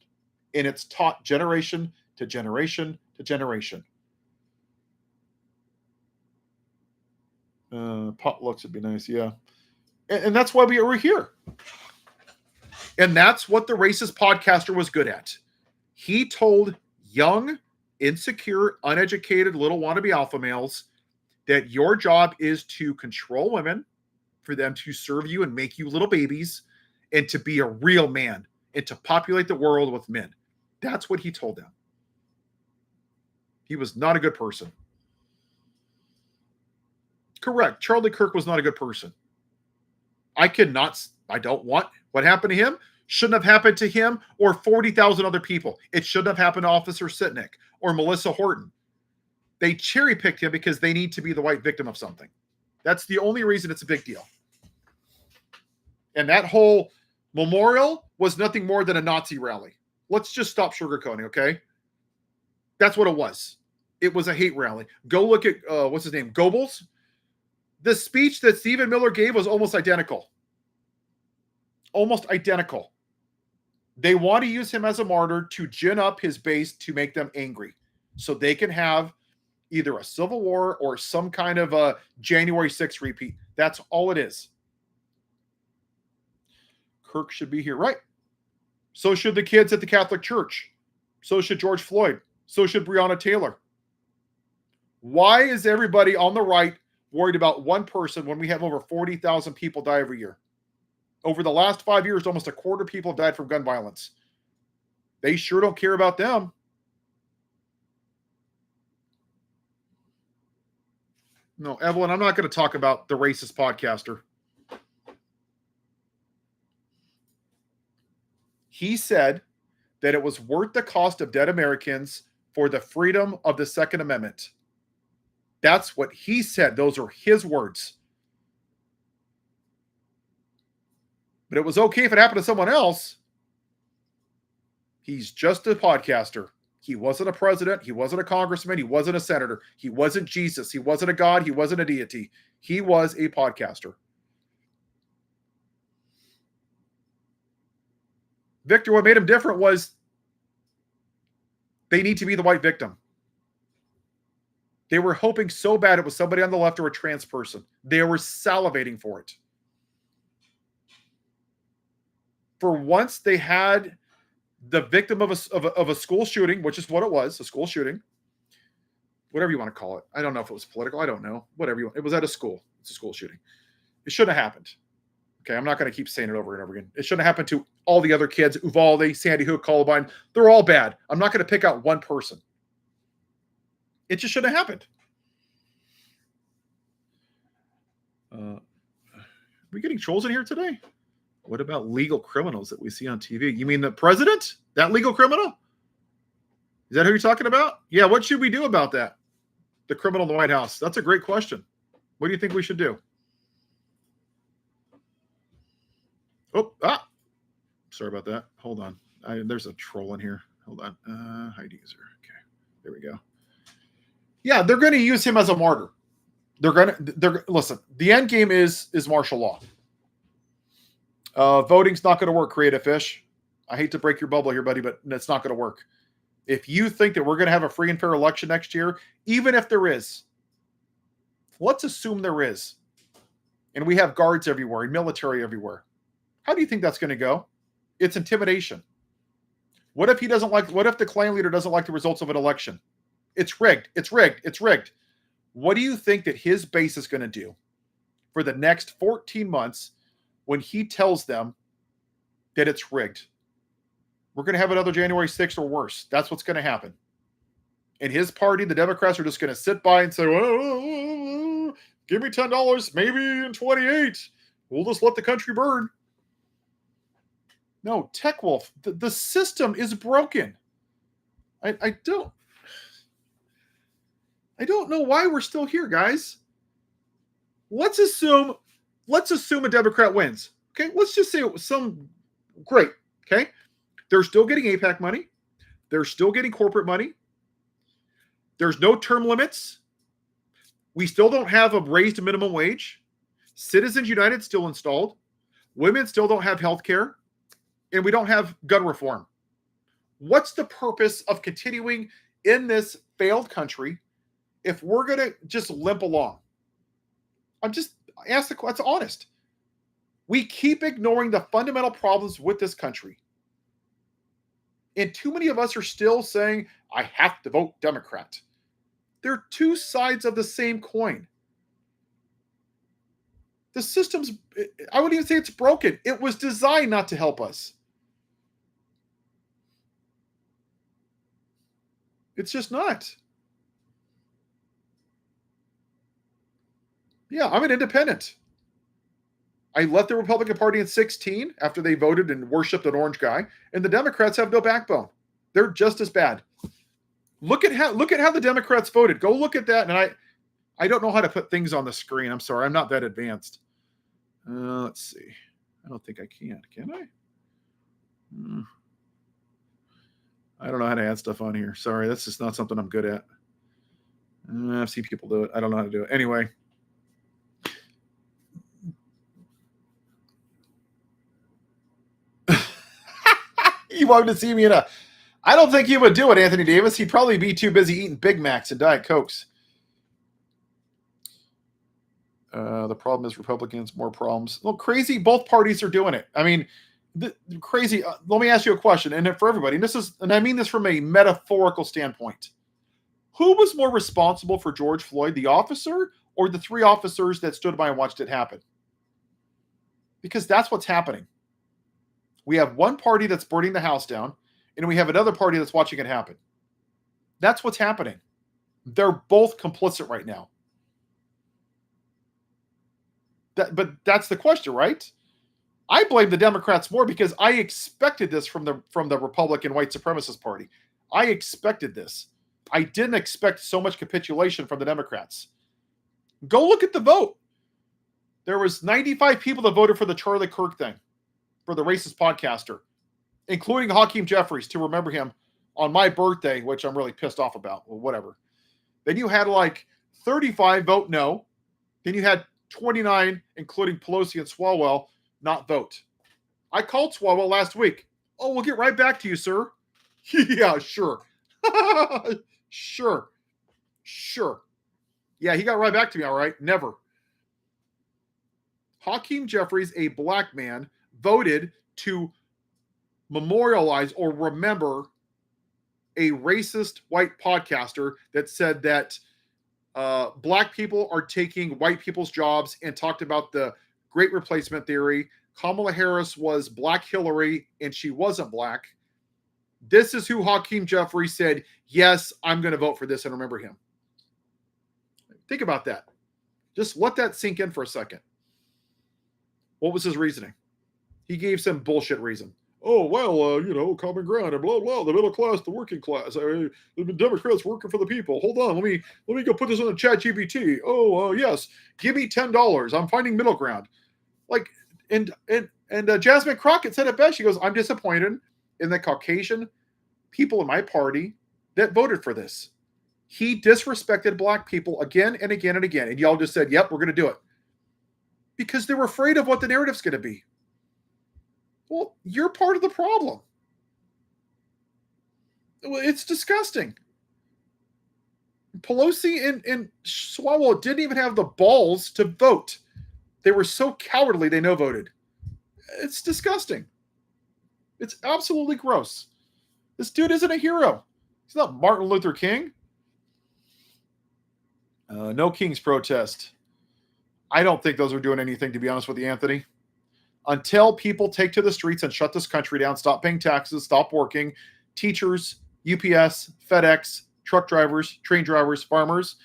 And it's taught generation to generation to generation. Potlucks would be nice, yeah. And that's why we are here. And that's what the racist podcaster was good at. He told young, insecure, uneducated, little wannabe alpha males that your job is to control women, for them to serve you and make you little babies, and to be a real man and to populate the world with men. That's what he told them. He was not a good person. Correct. Charlie Kirk was not a good person. I don't want what happened to him. Shouldn't have happened to him or 40,000 other people. It shouldn't have happened to Officer Sitnick or Melissa Horton. They cherry-picked him because they need to be the white victim of something. That's the only reason it's a big deal. And that whole memorial was nothing more than a Nazi rally. Let's just stop sugarcoating, okay? That's what it was. It was a hate rally. Go look at, what's his name, Goebbels. The speech that Stephen Miller gave was almost identical. Almost identical. They want to use him as a martyr to gin up his base to make them angry so they can have either a civil war or some kind of a January 6th repeat. That's all it is. Kirk should be here, right? So should the kids at the Catholic Church. So should George Floyd. So should Breonna Taylor. Why is everybody on the right worried about one person when we have over 40,000 people die every year? Over the last 5 years, almost a quarter of people have died from gun violence. They sure don't care about them. No, Evelyn, I'm not going to talk about the racist podcaster. He said that it was worth the cost of dead Americans for the freedom of the Second Amendment. That's what he said. Those are his words. But it was okay if it happened to someone else. He's just a podcaster. He wasn't a president. He wasn't a congressman. He wasn't a senator. He wasn't Jesus. He wasn't a God. He wasn't a deity. He was a podcaster. Victor, what made him different was they need to be the white victim. They were hoping so bad it was somebody on the left or a trans person. They were salivating for it. For once, they had the victim of a school shooting, which is what it was, a school shooting. Whatever you want to call it. I don't know if it was political. I don't know. Whatever you want. It was at a school. It's a school shooting. It shouldn't have happened. Okay, I'm not going to keep saying it over and over again. It shouldn't have happened to all the other kids, Uvalde, Sandy Hook, Columbine. They're all bad. I'm not going to pick out one person. It just shouldn't have happened. Are we getting trolls in here today? What about legal criminals that we see on TV? You mean the president? That legal criminal? Is that who you're talking about? Yeah, what should we do about that? The criminal in the White House. That's a great question. What do you think we should do? Sorry about that. Hold on. There's a troll in here. Hold on. Hide user. Okay. There we go. Yeah, they're going to use him as a martyr. Listen, the end game is martial law. Voting's not going to work, Creative Fish. I hate to break your bubble here, buddy, but it's not going to work. If you think that we're going to have a free and fair election next year, even if there is, let's assume there is, and we have guards everywhere and military everywhere. How do you think that's going to go? It's intimidation. What if the Klan leader doesn't like the results of an election? It's rigged. It's rigged. It's rigged. What do you think that his base is going to do for the next 14 months when he tells them that it's rigged? We're going to have another January 6th or worse. That's what's going to happen. And his party, the Democrats, are just going to sit by and say, well, give me $10, maybe in 28. We'll just let the country burn. No, Tech Wolf, the system is broken. I don't know why we're still here, guys. Let's assume a Democrat wins. Okay, let's just say it was some great. Okay, they're still getting APAC money. They're still getting corporate money. There's no term limits. We still don't have a raised minimum wage. Citizens United still installed. Women still don't have health care. And we don't have gun reform. What's the purpose of continuing in this failed country if we're going to just limp along? That's honest. We keep ignoring the fundamental problems with this country. And too many of us are still saying, I have to vote Democrat. They're two sides of the same coin. The system's, I wouldn't even say it's broken. It was designed not to help us. It's just not. Yeah, I'm an independent. I left the Republican Party in 2016 after they voted and worshipped an orange guy, and the Democrats have no backbone. They're just as bad. Look at how the Democrats voted. Go look at that. And I don't know how to put things on the screen. I'm sorry. I'm not that advanced. Let's see. I don't think I can. Can I? I don't know how to add stuff on here. Sorry. That's just not something I'm good at. I've seen people do it. I don't know how to do it. Anyway. You wanted to see me in a... I don't think he would do it, Anthony Davis. He'd probably be too busy eating Big Macs and Diet Cokes. The problem is Republicans, more problems. Well, crazy, both parties are doing it. I mean, crazy. Let me ask you a question, and for everybody, and I mean this from a metaphorical standpoint. Who was more responsible for George Floyd, the officer or the three officers that stood by and watched it happen? Because that's what's happening. We have one party that's burning the house down, and we have another party that's watching it happen. That's what's happening. They're both complicit right now. But that's the question, right? I blame the Democrats more because I expected this from the Republican white supremacist party. I expected this. I didn't expect so much capitulation from the Democrats. Go look at the vote. There was 95 people that voted for the Charlie Kirk thing, for the racist podcaster, including Hakeem Jeffries, to remember him on my birthday, which I'm really pissed off about. Well, whatever. Then you had like 35 vote no. Then you had 29, including Pelosi and Swalwell, not vote. I called Swalwell last week. Oh, we'll get right back to you, sir. Yeah, sure. Sure. Yeah, he got right back to me, all right. Never. Hakeem Jeffries, a black man, voted to memorialize or remember a racist white podcaster that said that black people are taking white people's jobs and talked about the great replacement theory. Kamala Harris was Black Hillary and she wasn't black. This is who Hakeem Jeffries said, yes, I'm going to vote for this and remember him. Think about that. Just let that sink in for a second. What was his reasoning? He gave some bullshit reason. Oh, well, common ground and blah, blah, the middle class, the working class. The Democrats working for the people. Hold on. Let me go put this on the chat GPT. Oh, yes. Give me $10. I'm finding middle ground. Like, and Jasmine Crockett said it best. She goes, I'm disappointed in the Caucasian people in my party that voted for this. He disrespected black people again and again and again. And y'all just said, yep, we're going to do it. Because they were afraid of what the narrative's going to be. Well, you're part of the problem. It's disgusting. Pelosi and Swalwell didn't even have the balls to vote. They were so cowardly they no voted. It's disgusting. It's absolutely gross. This dude isn't a hero. He's not Martin Luther King. No King's protest. I don't think those are doing anything, to be honest with you, Anthony. Until people take to the streets and shut this country down, stop paying taxes, stop working, teachers, UPS, FedEx, truck drivers, train drivers, farmers,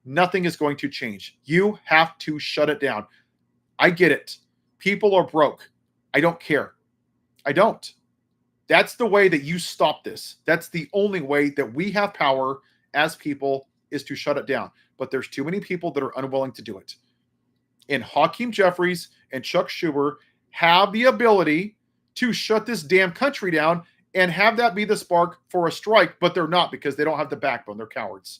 nothing is going to change. You have to shut it down. I get it. People are broke. I don't care. I don't. That's the way that you stop this. That's the only way that we have power as people is to shut it down. But there's too many people that are unwilling to do it. And Hakeem Jeffries and Chuck Schumer have the ability to shut this damn country down and have that be the spark for a strike, but they're not because they don't have the backbone. They're cowards.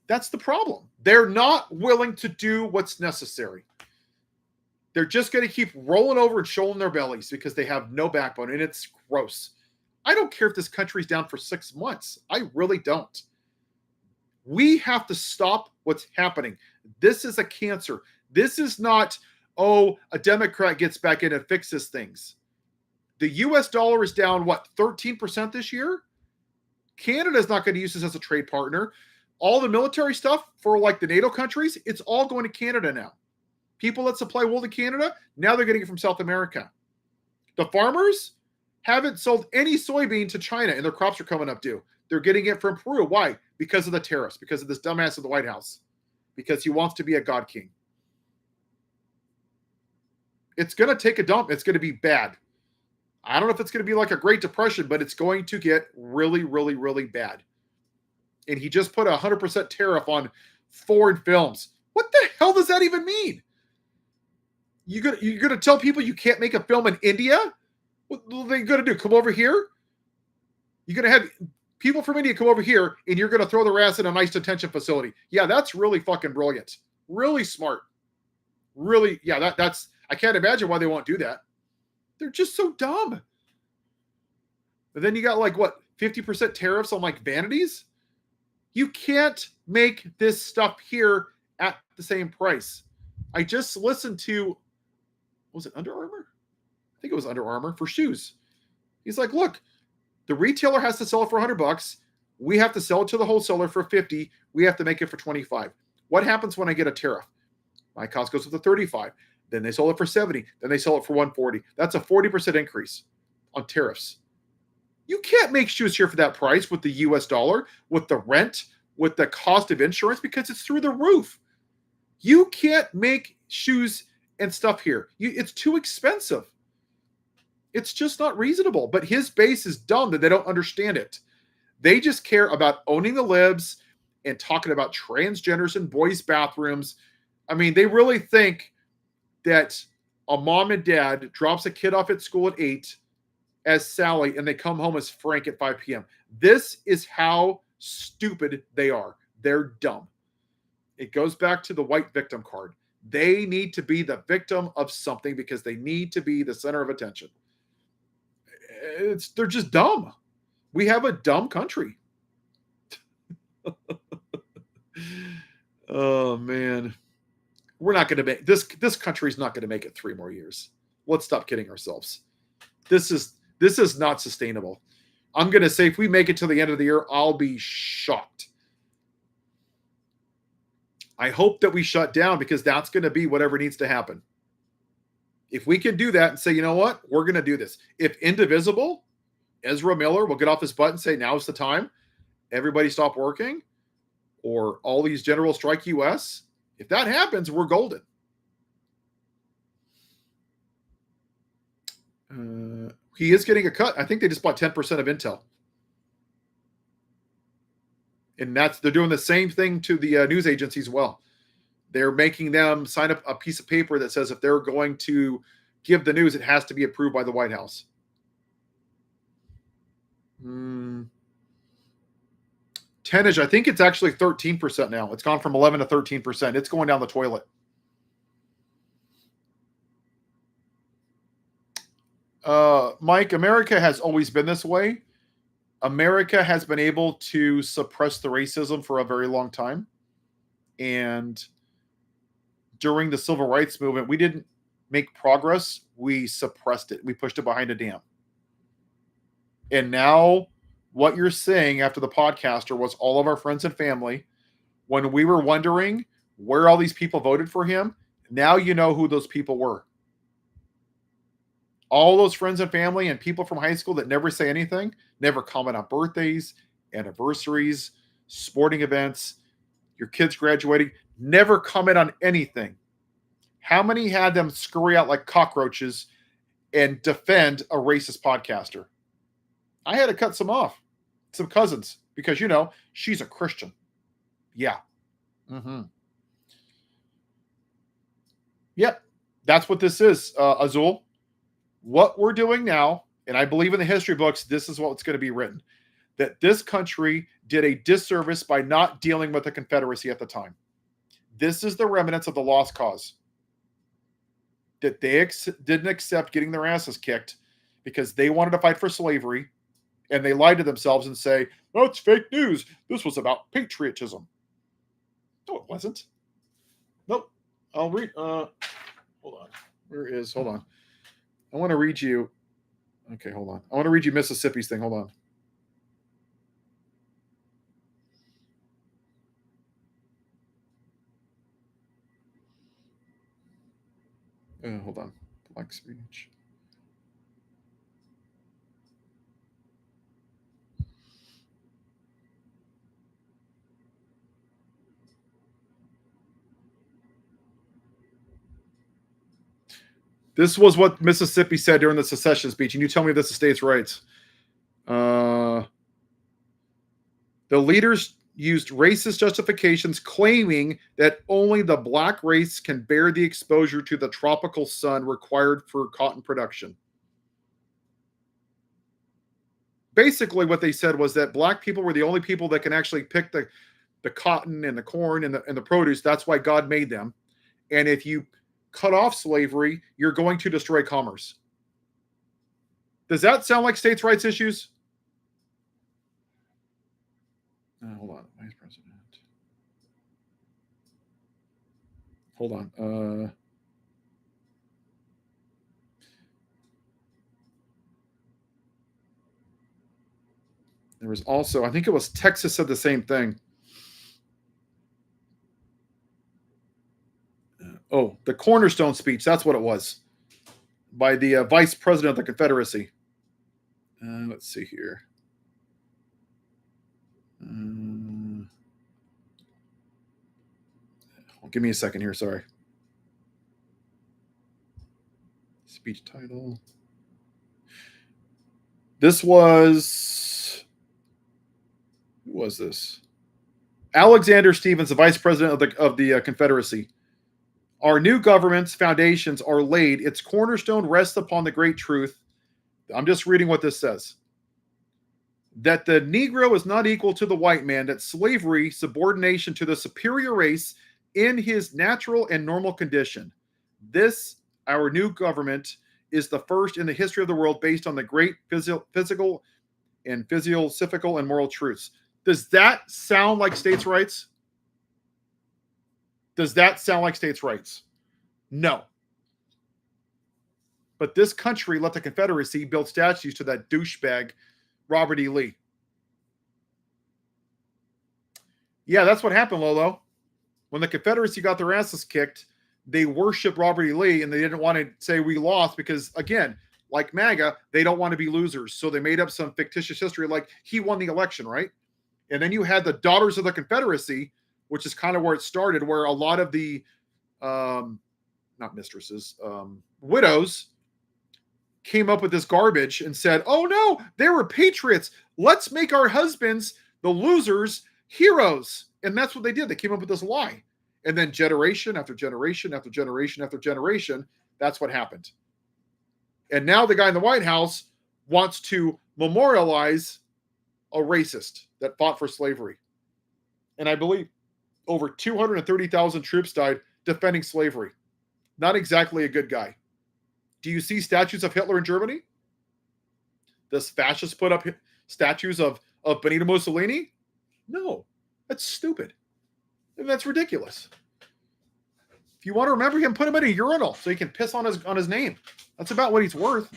That's the problem. They're not willing to do what's necessary. They're just going to keep rolling over and showing their bellies because they have no backbone, and it's gross. I don't care if this country's down for 6 months. I really don't. We have to stop what's happening. This is a cancer. This is not, oh, a Democrat gets back in and fixes things. The US dollar is down, 13% this year? Canada's not going to use this as a trade partner. All the military stuff for like the NATO countries, it's all going to Canada now. People that supply wool to Canada, now they're getting it from South America. The farmers haven't sold any soybean to China, and their crops are coming up due. They're getting it from Peru. Why? Because of the tariffs, because of this dumbass in the White House, because he wants to be a god king. It's going to take a dump. It's going to be bad. I don't know if it's going to be like a Great Depression, but it's going to get really, really, really bad. And he just put a 100% tariff on foreign films. What the hell does that even mean? You're gonna tell people you can't make a film in India? What are they gonna do? Come over here? You're gonna have people from India come over here, and you're gonna throw their ass in a nice detention facility. Yeah, that's really fucking brilliant. Really smart. Really, yeah. That's. I can't imagine why they won't do that. They're just so dumb. And then you got 50% tariffs on vanities. You can't make this stuff here at the same price. I just listened to, was it Under Armour? I think it was Under Armour for shoes. He's like, look, the retailer has to sell it for $100. We have to sell it to the wholesaler for $50. We have to make it for $25. What happens when I get a tariff? My cost goes up to $35. Then they sell it for $70. Then they sell it for $140. That's a 40% increase on tariffs. You can't make shoes here for that price with the US dollar, with the rent, with the cost of insurance, because it's through the roof. You can't make shoes and stuff here. It's too expensive. It's just not reasonable. But his base is dumb that they don't understand it. They just care about owning the libs and talking about transgenders in boys' bathrooms. I mean, they really think that a mom and dad drops a kid off at school at 8 as Sally, and they come home as Frank at 5 p.m. This is how stupid they are. They're dumb. It goes back to the white victim card. They need to be the victim of something because they need to be the center of attention. They're just dumb. We have a dumb country. Oh, man. We're not going to make this country's not going to make it 3 more years. Let's stop kidding ourselves. This is not sustainable. I'm going to say if we make it to the end of the year, I'll be shocked. I hope that we shut down because that's going to be whatever needs to happen. If we can do that and say, you know what, we're going to do this. If Indivisible, Ezra Miller will get off his butt and say, now's the time, everybody stop working, or all these generals strike US, if that happens, we're golden. He is getting a cut. I think they just bought 10% of Intel. And they're doing the same thing to the news agencies as well. They're making them sign up a piece of paper that says if they're going to give the news, it has to be approved by the White House. Tonnage, I think it's actually 13% now. It's gone from 11 to 13%. It's going down the toilet. Mike, America has always been this way. America has been able to suppress the racism for a very long time. And during the civil rights movement, we didn't make progress. We suppressed it. We pushed it behind a dam. And now what you're saying after the podcaster was all of our friends and family, when we were wondering where all these people voted for him, now you know who those people were. All those friends and family and people from high school that never say anything, never comment on birthdays, anniversaries, sporting events, your kids graduating. Never comment on anything. How many had them scurry out like cockroaches and defend a racist podcaster? I had to cut some off, some cousins, because, she's a Christian. Yeah. Mm-hmm. Yep. That's what this is, Azul. What we're doing now, and I believe in the history books, this is what's going to be written, that this country did a disservice by not dealing with the Confederacy at the time. This is the remnants of the lost cause. That they didn't accept getting their asses kicked because they wanted to fight for slavery, and they lied to themselves and say, "Oh, it's fake news. This was about patriotism." No, it wasn't. Nope. I'll read. Hold on. Hold on. I want to read you. Okay, hold on. I want to read you Mississippi's thing. Hold on. Hold on. Black speech. This was what Mississippi said during the secession speech, and you tell me this is states' rights. The leaders used racist justifications, claiming that only the black race can bear the exposure to the tropical sun required for cotton production. Basically, what they said was that black people were the only people that can actually pick the cotton and the corn and the produce. That's why God made them. And if you cut off slavery, you're going to destroy commerce. Does that sound like states' rights issues? Hold on. Vice President. Hold on. There was also, I think it was Texas said the same thing. The Cornerstone speech. That's what it was. By the Vice President of the Confederacy. Let's see here. Give me a second here. Sorry. Speech title. This was... Who was this? Alexander Stephens, the Vice President of the Confederacy. Our new government's foundations are laid. Its cornerstone rests upon the great truth. I'm just reading what this says. That the Negro is not equal to the white man, that slavery, subordination to the superior race in his natural and normal condition. This, our new government, is the first in the history of the world based on the great physical and physical and moral truths. Does that sound like states' rights? Does that sound like states' rights? No. But this country let the Confederacy build statues to that douchebag, Robert E. Lee. Yeah, that's what happened, Lolo. When the Confederacy got their asses kicked, they worshiped Robert E. Lee, and they didn't want to say we lost because, again, like MAGA, they don't want to be losers. So they made up some fictitious history like he won the election, right? And then you had the Daughters of the Confederacy, which is kind of where it started, where a lot of the, not mistresses, widows came up with this garbage and said, oh no, they were patriots. Let's make our husbands, the losers, heroes. And that's what they did. They came up with this lie. And then generation after generation after generation after generation, that's what happened. And now the guy in the White House wants to memorialize a racist that fought for slavery. And I believe over 230,000 troops died defending slavery. Not exactly a good guy. Do you see statues of Hitler in Germany? Does fascists put up statues of Benito Mussolini? No, that's stupid. And that's ridiculous. If you want to remember him, put him in a urinal so he can piss on his name. That's about what he's worth.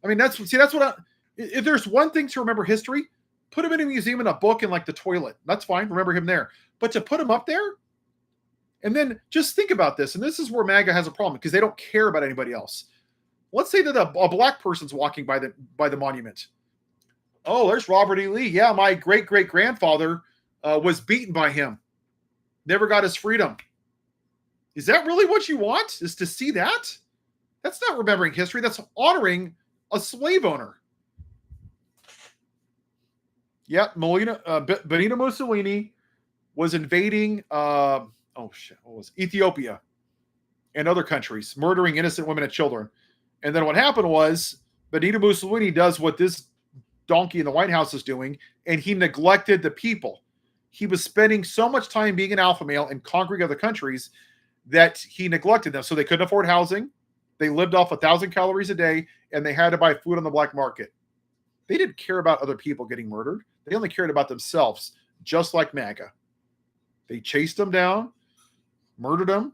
I mean, that's what if there's one thing to remember history, put him in a museum in a book in like the toilet. That's fine. Remember him there. But to put him up there, and then just think about this. And this is where MAGA has a problem because they don't care about anybody else. Let's say that a black person's walking by the monument. Oh, there's Robert E. Lee. Yeah, my great-great-grandfather was beaten by him. Never got his freedom. Is that really what you want? Is to see that? That's not remembering history. That's honoring a slave owner. Yeah, Benito Mussolini was invading, what was Ethiopia and other countries, murdering innocent women and children. And then what happened was Benito Mussolini does what this donkey in the White House is doing, and he neglected the people. He was spending so much time being an alpha male and conquering other countries that he neglected them. So they couldn't afford housing. They lived off 1,000 calories a day, and they had to buy food on the black market. They didn't care about other people getting murdered. They only cared about themselves, just like MAGA. They chased him down, murdered him,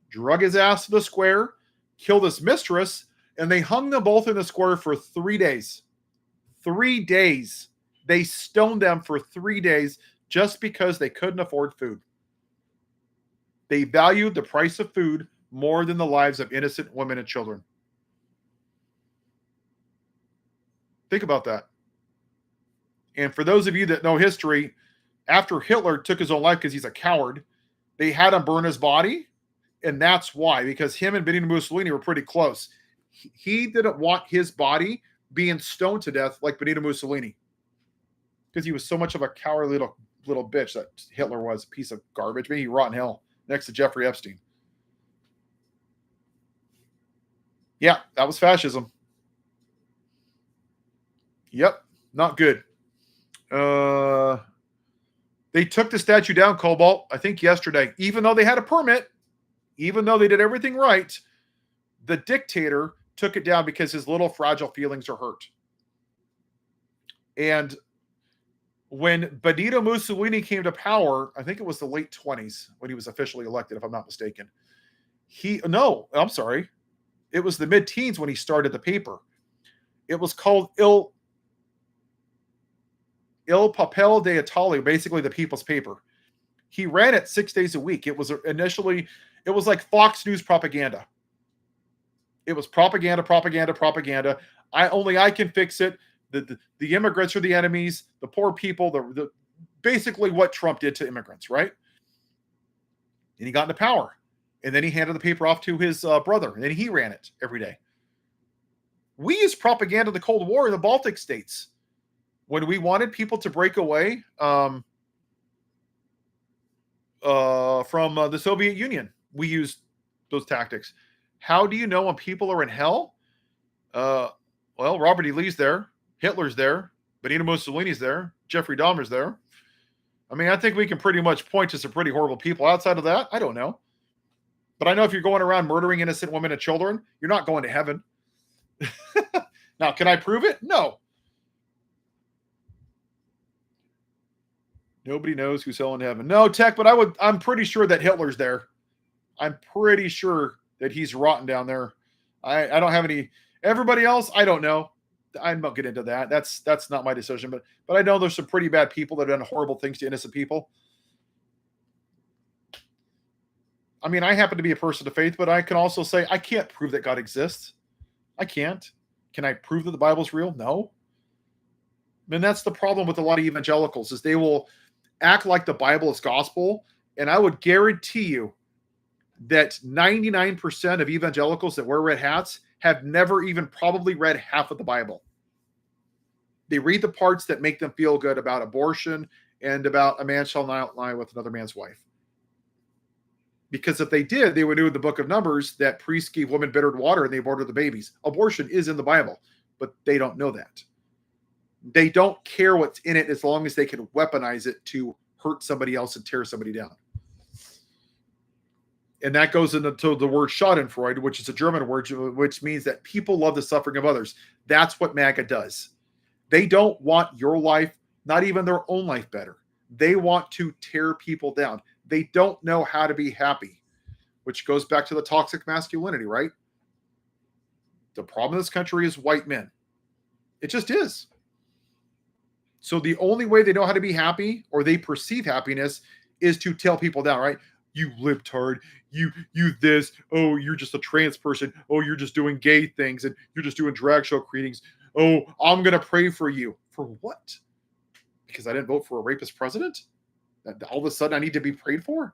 drug his ass to the square, killed his mistress, and they hung them both in the square for 3 days. 3 days. They stoned them for 3 days just because they couldn't afford food. They valued the price of food more than the lives of innocent women and children. Think about that. And for those of you that know history, after Hitler took his own life because he's a coward, they had him burn his body. And that's why, because him and Benito Mussolini were pretty close. He didn't want his body being stoned to death like Benito Mussolini, because he was so much of a cowardly little bitch that Hitler was, a piece of garbage. Maybe he rot in hell next to Jeffrey Epstein. Yeah, that was fascism. Yep, not good. They took the statue down, Cobalt, I think yesterday. Even though they had a permit, even though they did everything right, the dictator took it down because his little fragile feelings are hurt. And when Benito Mussolini came to power, I think it was the late 20s when he was officially elected, if I'm not mistaken. It was the mid-teens when he started the paper. It was called Il Papel d'Italia, basically the people's paper. He ran it 6 days a week. It was like Fox News propaganda. It was propaganda. I can fix it. The immigrants are the enemies. The poor people. Basically what Trump did to immigrants, right? And he got into power, and then he handed the paper off to his brother, and then he ran it every day. We used propaganda in the Cold War in the Baltic states when we wanted people to break away from the Soviet Union. We used those tactics. How do you know when people are in hell? Well, Robert E. Lee's there. Hitler's there. Benito Mussolini's there. Jeffrey Dahmer's there. I mean, I think we can pretty much point to some pretty horrible people. Outside of that, I don't know. But I know if you're going around murdering innocent women and children, you're not going to heaven. Now, can I prove it? No. Nobody knows who's hell in heaven. No, Tech, but I'm pretty sure that Hitler's there. I'm pretty sure that he's rotten down there. I don't have any. Everybody else, I don't know. I won't get into that. That's not my decision. But I know there's some pretty bad people that have done horrible things to innocent people. I mean, I happen to be a person of faith, but I can also say I can't prove that God exists. I can't. Can I prove that the Bible's real? No. And that's the problem with a lot of evangelicals, is they will act like the Bible is gospel. And I would guarantee you that 99% of evangelicals that wear red hats have never even probably read half of the Bible. They read the parts that make them feel good about abortion and about a man shall not lie with another man's wife. Because if they did, they would know in the book of Numbers that priests gave women bittered water and they aborted the babies. Abortion is in the Bible, but they don't know that. They don't care what's in it as long as they can weaponize it to hurt somebody else and tear somebody down. And that goes into the word Schadenfreude, which is a German word, which means that people love the suffering of others. That's what MAGA does. They don't want your life, not even their own life, better. They want to tear people down. They don't know how to be happy, which goes back to the toxic masculinity, right? The problem in this country is white men. It just is. So the only way they know how to be happy, or they perceive happiness, is to tell people down, right? You libtard, you this, oh, you're just a trans person, oh, you're just doing gay things, and you're just doing drag show readings. Oh, I'm going to pray for you. For what? Because I didn't vote for a rapist president? That all of a sudden I need to be prayed for?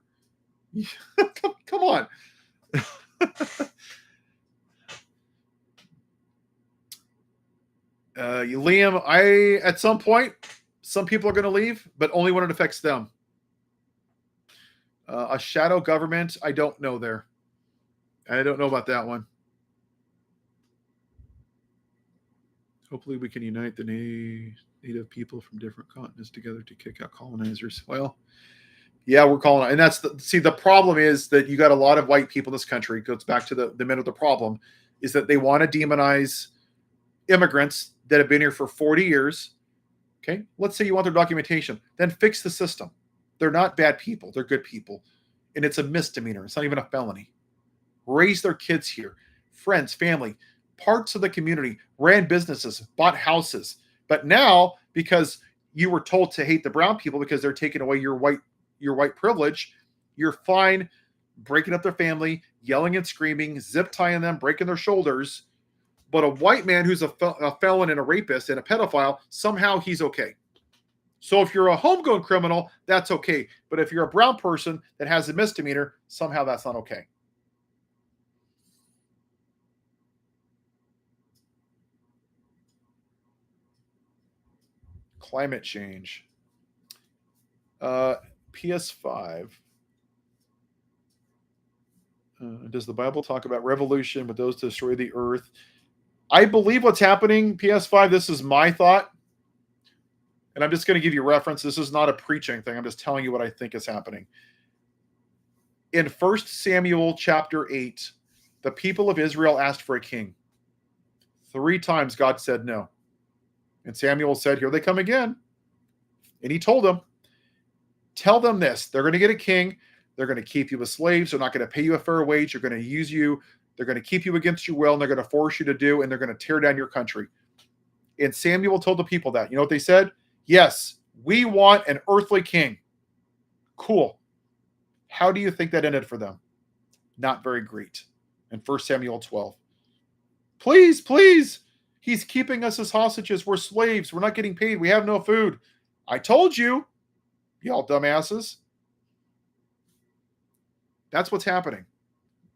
Come on. Liam, at some point, some people are going to leave, but only when it affects them. A shadow government, I don't know there. I don't know about that one. Hopefully we can unite the native people from different continents together to kick out colonizers. Well, yeah, we're calling, and that's the problem is that you got a lot of white people in this country. It goes back to the middle of the problem, is that they want to demonize immigrants that have been here for 40 years. Okay, let's say you want their documentation, then fix the system. They're not bad people, they're good people, and it's a misdemeanor. It's not even a felony. Raise their kids here, friends, family, parts of the community, ran businesses, bought houses. But now, because you were told to hate the brown people because they're taking away your white privilege, you're fine breaking up their family, yelling and screaming, zip tying them, breaking their shoulders. But a white man who's a felon and a rapist and a pedophile, somehow he's okay. So if you're a homegrown criminal, that's okay. But if you're a brown person that has a misdemeanor, somehow that's not okay. Climate change. PS5. Does the Bible talk about revolution with those to destroy the earth? I believe what's happening, PS5, this is my thought. And I'm just going to give you reference. This is not a preaching thing. I'm just telling you what I think is happening. In 1 Samuel chapter 8, the people of Israel asked for a king. 3 times God said no. And Samuel said, here they come again. And he told them, tell them this. They're going to get a king. They're going to keep you as slaves. They're not going to pay you a fair wage. They're going to use you. They're going to keep you against your will. And they're going to force you to do. And they're going to tear down your country. And Samuel told the people that. You know what they said? Yes, we want an earthly king. Cool. How do you think that ended for them? Not very great. In 1 Samuel 12. Please, please. He's keeping us as hostages. We're slaves. We're not getting paid. We have no food. I told you, y'all dumbasses. That's what's happening.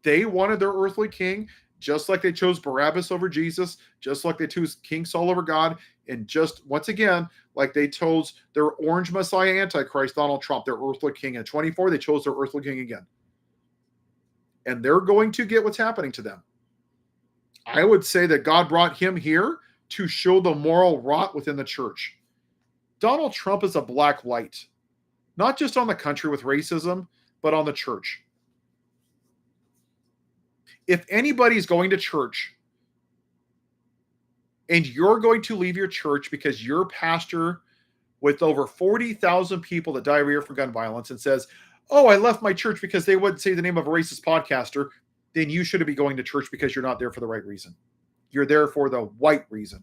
They wanted their earthly king, just like they chose Barabbas over Jesus, just like they chose King Saul over God, and just, once again, like they chose their orange Messiah Antichrist, Donald Trump, their earthly king. In 24, they chose their earthly king again. And they're going to get what's happening to them. I would say that God brought him here to show the moral rot within the church. Donald Trump is a black light, not just on the country with racism, but on the church. If anybody's going to church and you're going to leave your church because your pastor with over 40,000 people that die every year for gun violence and says, oh, I left my church because they wouldn't say the name of a racist podcaster, then you shouldn't be going to church because you're not there for the right reason. You're there for the white reason.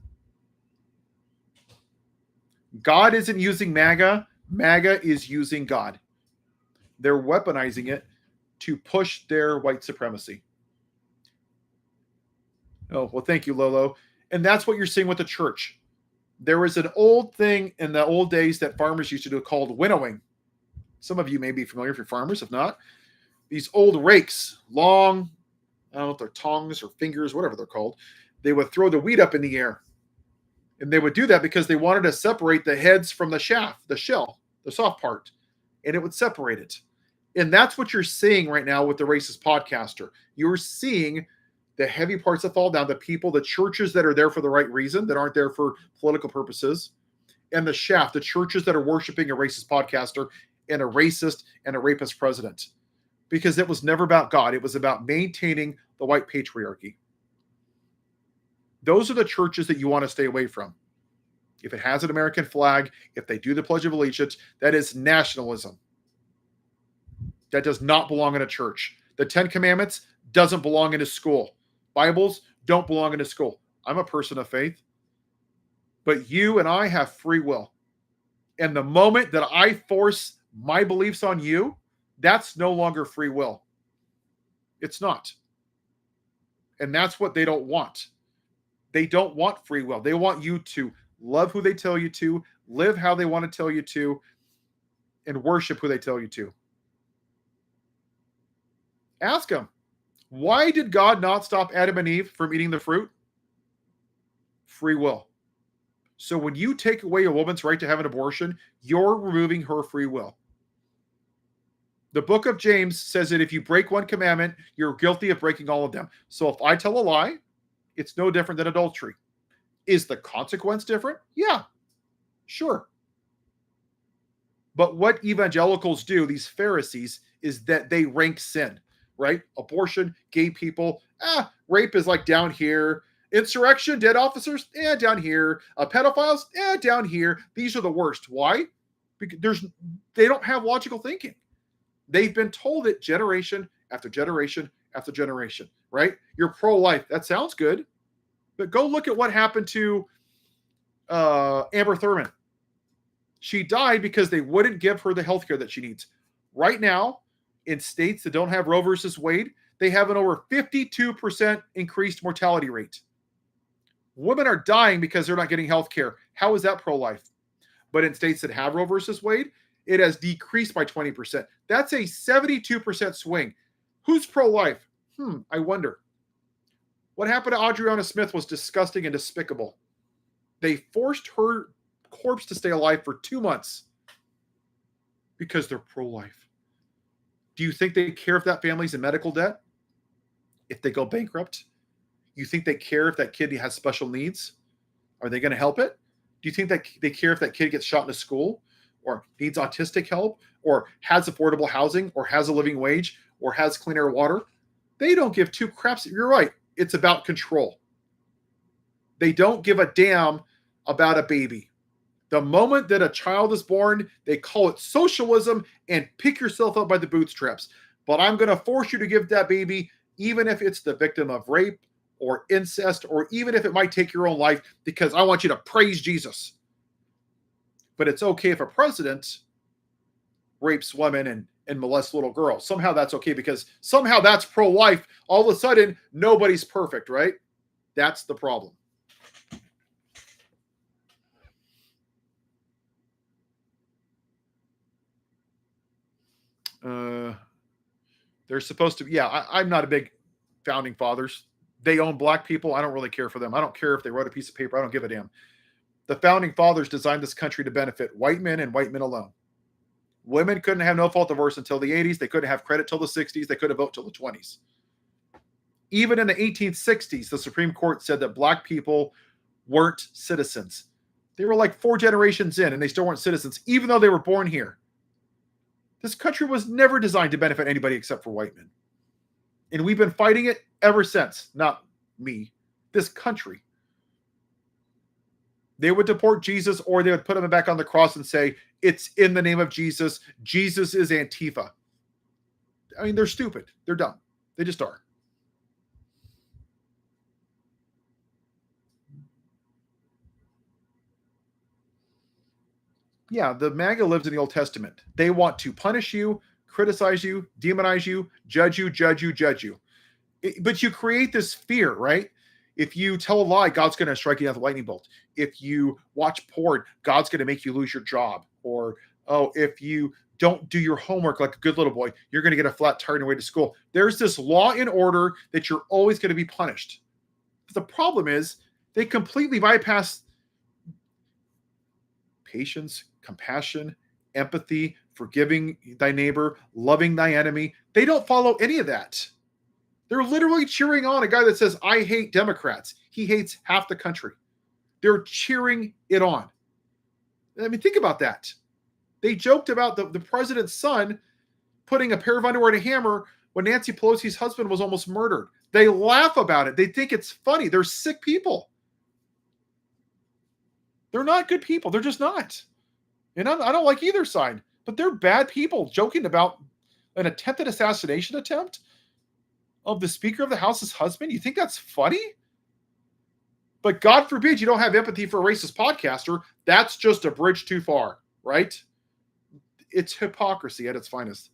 God isn't using MAGA. MAGA is using God. They're weaponizing it to push their white supremacy. Oh, well, thank you, Lolo. And that's what you're seeing with the church. There was an old thing in the old days that farmers used to do called winnowing. Some of you may be familiar if you're farmers. If not, these old rakes, long, I don't know if they're tongs or fingers, whatever they're called, they would throw the wheat up in the air. And they would do that because they wanted to separate the heads from the shaft, the shell, the soft part, and it would separate it. And that's what you're seeing right now with the racist podcaster. You're seeing the heavy parts that fall down, the people, the churches that are there for the right reason, that aren't there for political purposes, and the shaft, the churches that are worshiping a racist podcaster and a racist and a rapist president. Because it was never about God. It was about maintaining the white patriarchy. Those are the churches that you want to stay away from. If it has an American flag, if they do the Pledge of Allegiance, that is nationalism. That does not belong in a church. The 10 Commandments doesn't belong in a school. Bibles don't belong in a school. I'm a person of faith. But you and I have free will. And the moment that I force my beliefs on you, that's no longer free will. It's not. And that's what they don't want. They don't want free will. They want you to Love who they tell you to, live how they want to tell you to, and worship who they tell you to. Ask them, why did God not stop Adam and Eve from eating the fruit? Free will. So when you take away a woman's right to have an abortion, you're removing her free will. The book of James says that if you break one commandment, you're guilty of breaking all of them. So if I tell a lie, it's no different than adultery. Is the consequence different? Yeah, sure. But what evangelicals do, these Pharisees, is that they rank sin, right? Abortion, gay people, rape is like down here. Insurrection, dead officers, down here. Pedophiles, down here. These are the worst. Why? Because they don't have logical thinking. They've been told it generation after generation after generation, right? You're pro-life. That sounds good. But go look at what happened to Amber Thurman. She died because they wouldn't give her the health care that she needs. Right now, in states that don't have Roe versus Wade, they have an over 52% increased mortality rate. Women are dying because they're not getting health care. How is that pro-life? But in states that have Roe versus Wade, it has decreased by 20%. That's a 72% swing. Who's pro-life? I wonder. What happened to Adriana Smith was disgusting and despicable. They forced her corpse to stay alive for 2 months because they're pro-life. Do you think they care if that family's in medical debt? If they go bankrupt? You think they care if that kid has special needs? Are they going to help it? Do you think that they care if that kid gets shot in a school or needs autistic help or has affordable housing or has a living wage or has clean air water? They don't give two craps. You're right. It's about control. They don't give a damn about a baby. The moment that a child is born, they call it socialism and pick yourself up by the bootstraps. But I'm going to force you to give that baby, even if it's the victim of rape or incest, or even if it might take your own life, because I want you to praise Jesus. But it's okay if a president rapes women and molests little girls. Somehow that's okay because somehow that's pro-life. All of a sudden, nobody's perfect, right? That's the problem. They're supposed to, I'm not a big founding fathers. They own black people. I don't really care for them. I don't care if they wrote a piece of paper. I don't give a damn. The founding fathers designed this country to benefit white men and white men alone. Women couldn't have no fault divorce until the 80s. They couldn't have credit till the 60s. They couldn't vote till the 20s. Even in the 1860s, the Supreme Court said that black people weren't citizens. They were like 4 generations in and they still weren't citizens, even though they were born here. This country was never designed to benefit anybody except for white men. And we've been fighting it ever since. Not me, this country. They would deport Jesus or they would put him back on the cross and say, it's in the name of Jesus. Jesus is Antifa. I mean, they're stupid. They're dumb. They just are. Yeah, the MAGA lives in the Old Testament. They want to punish you, criticize you, demonize you, judge you, judge you, judge you. But you create this fear, right? If you tell a lie, God's going to strike you down with a lightning bolt. If you watch porn, God's going to make you lose your job. Or, if you don't do your homework like a good little boy, you're going to get a flat tire on your way to school. There's this law and order that you're always going to be punished. But the problem is they completely bypass patience, compassion, empathy, forgiving thy neighbor, loving thy enemy. They don't follow any of that. They're literally cheering on a guy that says, I hate Democrats. He hates half the country. They're cheering it on. I mean, think about that. They joked about the president's son putting a pair of underwear and a hammer when Nancy Pelosi's husband was almost murdered. They laugh about it. They think it's funny. They're sick people. They're not good people. They're just not. And I don't like either side, but they're bad people joking about an attempted assassination attempt of the Speaker of the House's husband. You think that's funny? But God forbid you don't have empathy for a racist podcaster. That's just a bridge too far, right? It's hypocrisy at its finest.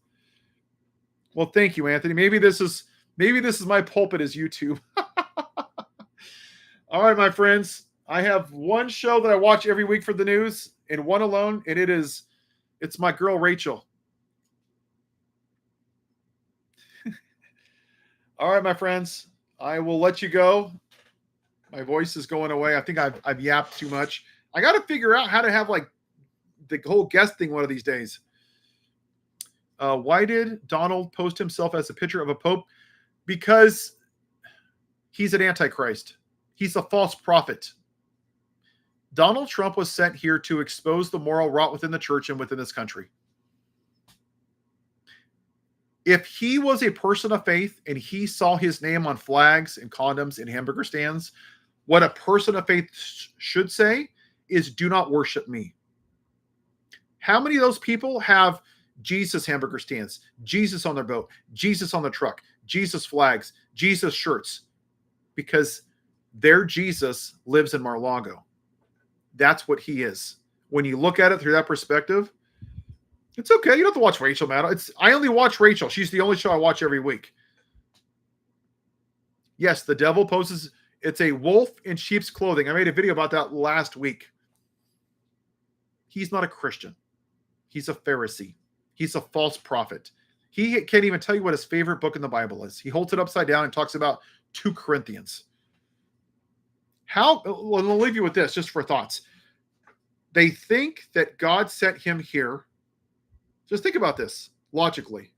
Well, thank you, Anthony. Maybe this is my pulpit as YouTube. All right, my friends. I have one show that I watch every week for the news, and one alone, and it's my girl Rachel. All right, my friends, I will let you go. My voice is going away. I think I've yapped too much. I got to figure out how to have like the whole guest thing one of these days. Why did Donald post himself as a picture of a pope? Because he's an antichrist. He's a false prophet. Donald Trump was sent here to expose the moral rot within the church and within this country. If he was a person of faith and he saw his name on flags and condoms and hamburger stands, what a person of faith should say is, do not worship me. How many of those people have Jesus hamburger stands, Jesus on their boat, Jesus on the truck, Jesus flags, Jesus shirts? Because their Jesus lives in Mar-a-Lago. That's what he is. When you look at it through that perspective, it's okay. You don't have to watch Rachel Maddow. I only watch Rachel. She's the only show I watch every week. Yes, the devil poses. It's a wolf in sheep's clothing. I made a video about that last week. He's not a Christian. He's a Pharisee. He's a false prophet. He can't even tell you what his favorite book in the Bible is. He holds it upside down and talks about 2 Corinthians. Well, I'll leave you with this just for thoughts. They think that God sent him here. Just think about this logically.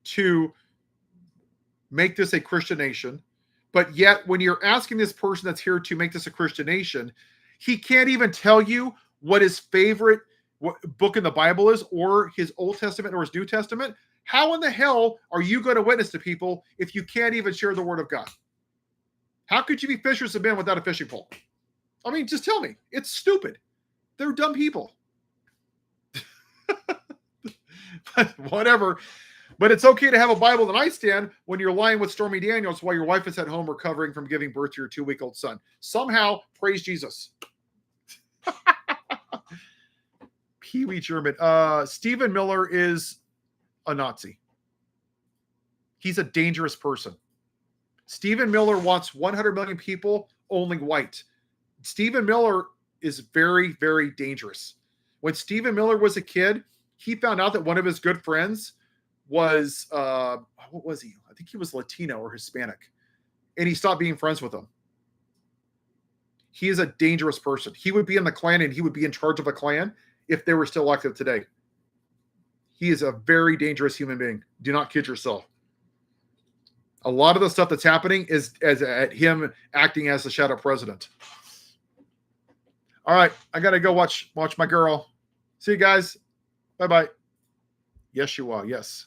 To make this a Christian nation. But yet, when you're asking this person that's here to make this a Christian nation, he can't even tell you what his favorite book in the Bible is, or his Old Testament or his New Testament. How in the hell are you going to witness to people if you can't even share the word of God? How could you be fishers of men without a fishing pole? I mean, just tell me. It's stupid. They're dumb people. But whatever. But it's okay to have a Bible in the nightstand when you're lying with Stormy Daniels while your wife is at home recovering from giving birth to your 2-week-old son. Somehow, praise Jesus. Pee Wee German. Stephen Miller is a Nazi. He's a dangerous person. Stephen Miller wants 100 million people, only white. Stephen Miller is very, very dangerous. When Stephen Miller was a kid, he found out that one of his good friends was, what was he? I think he was Latino or Hispanic. And he stopped being friends with him. He is a dangerous person. He would be in the Klan and he would be in charge of a Klan if they were still active today. He is a very dangerous human being. Do not kid yourself. A lot of the stuff that's happening is at him acting as the shadow president. All right, I got to go watch my girl. See you guys. Bye-bye. Yes, you are. Yes.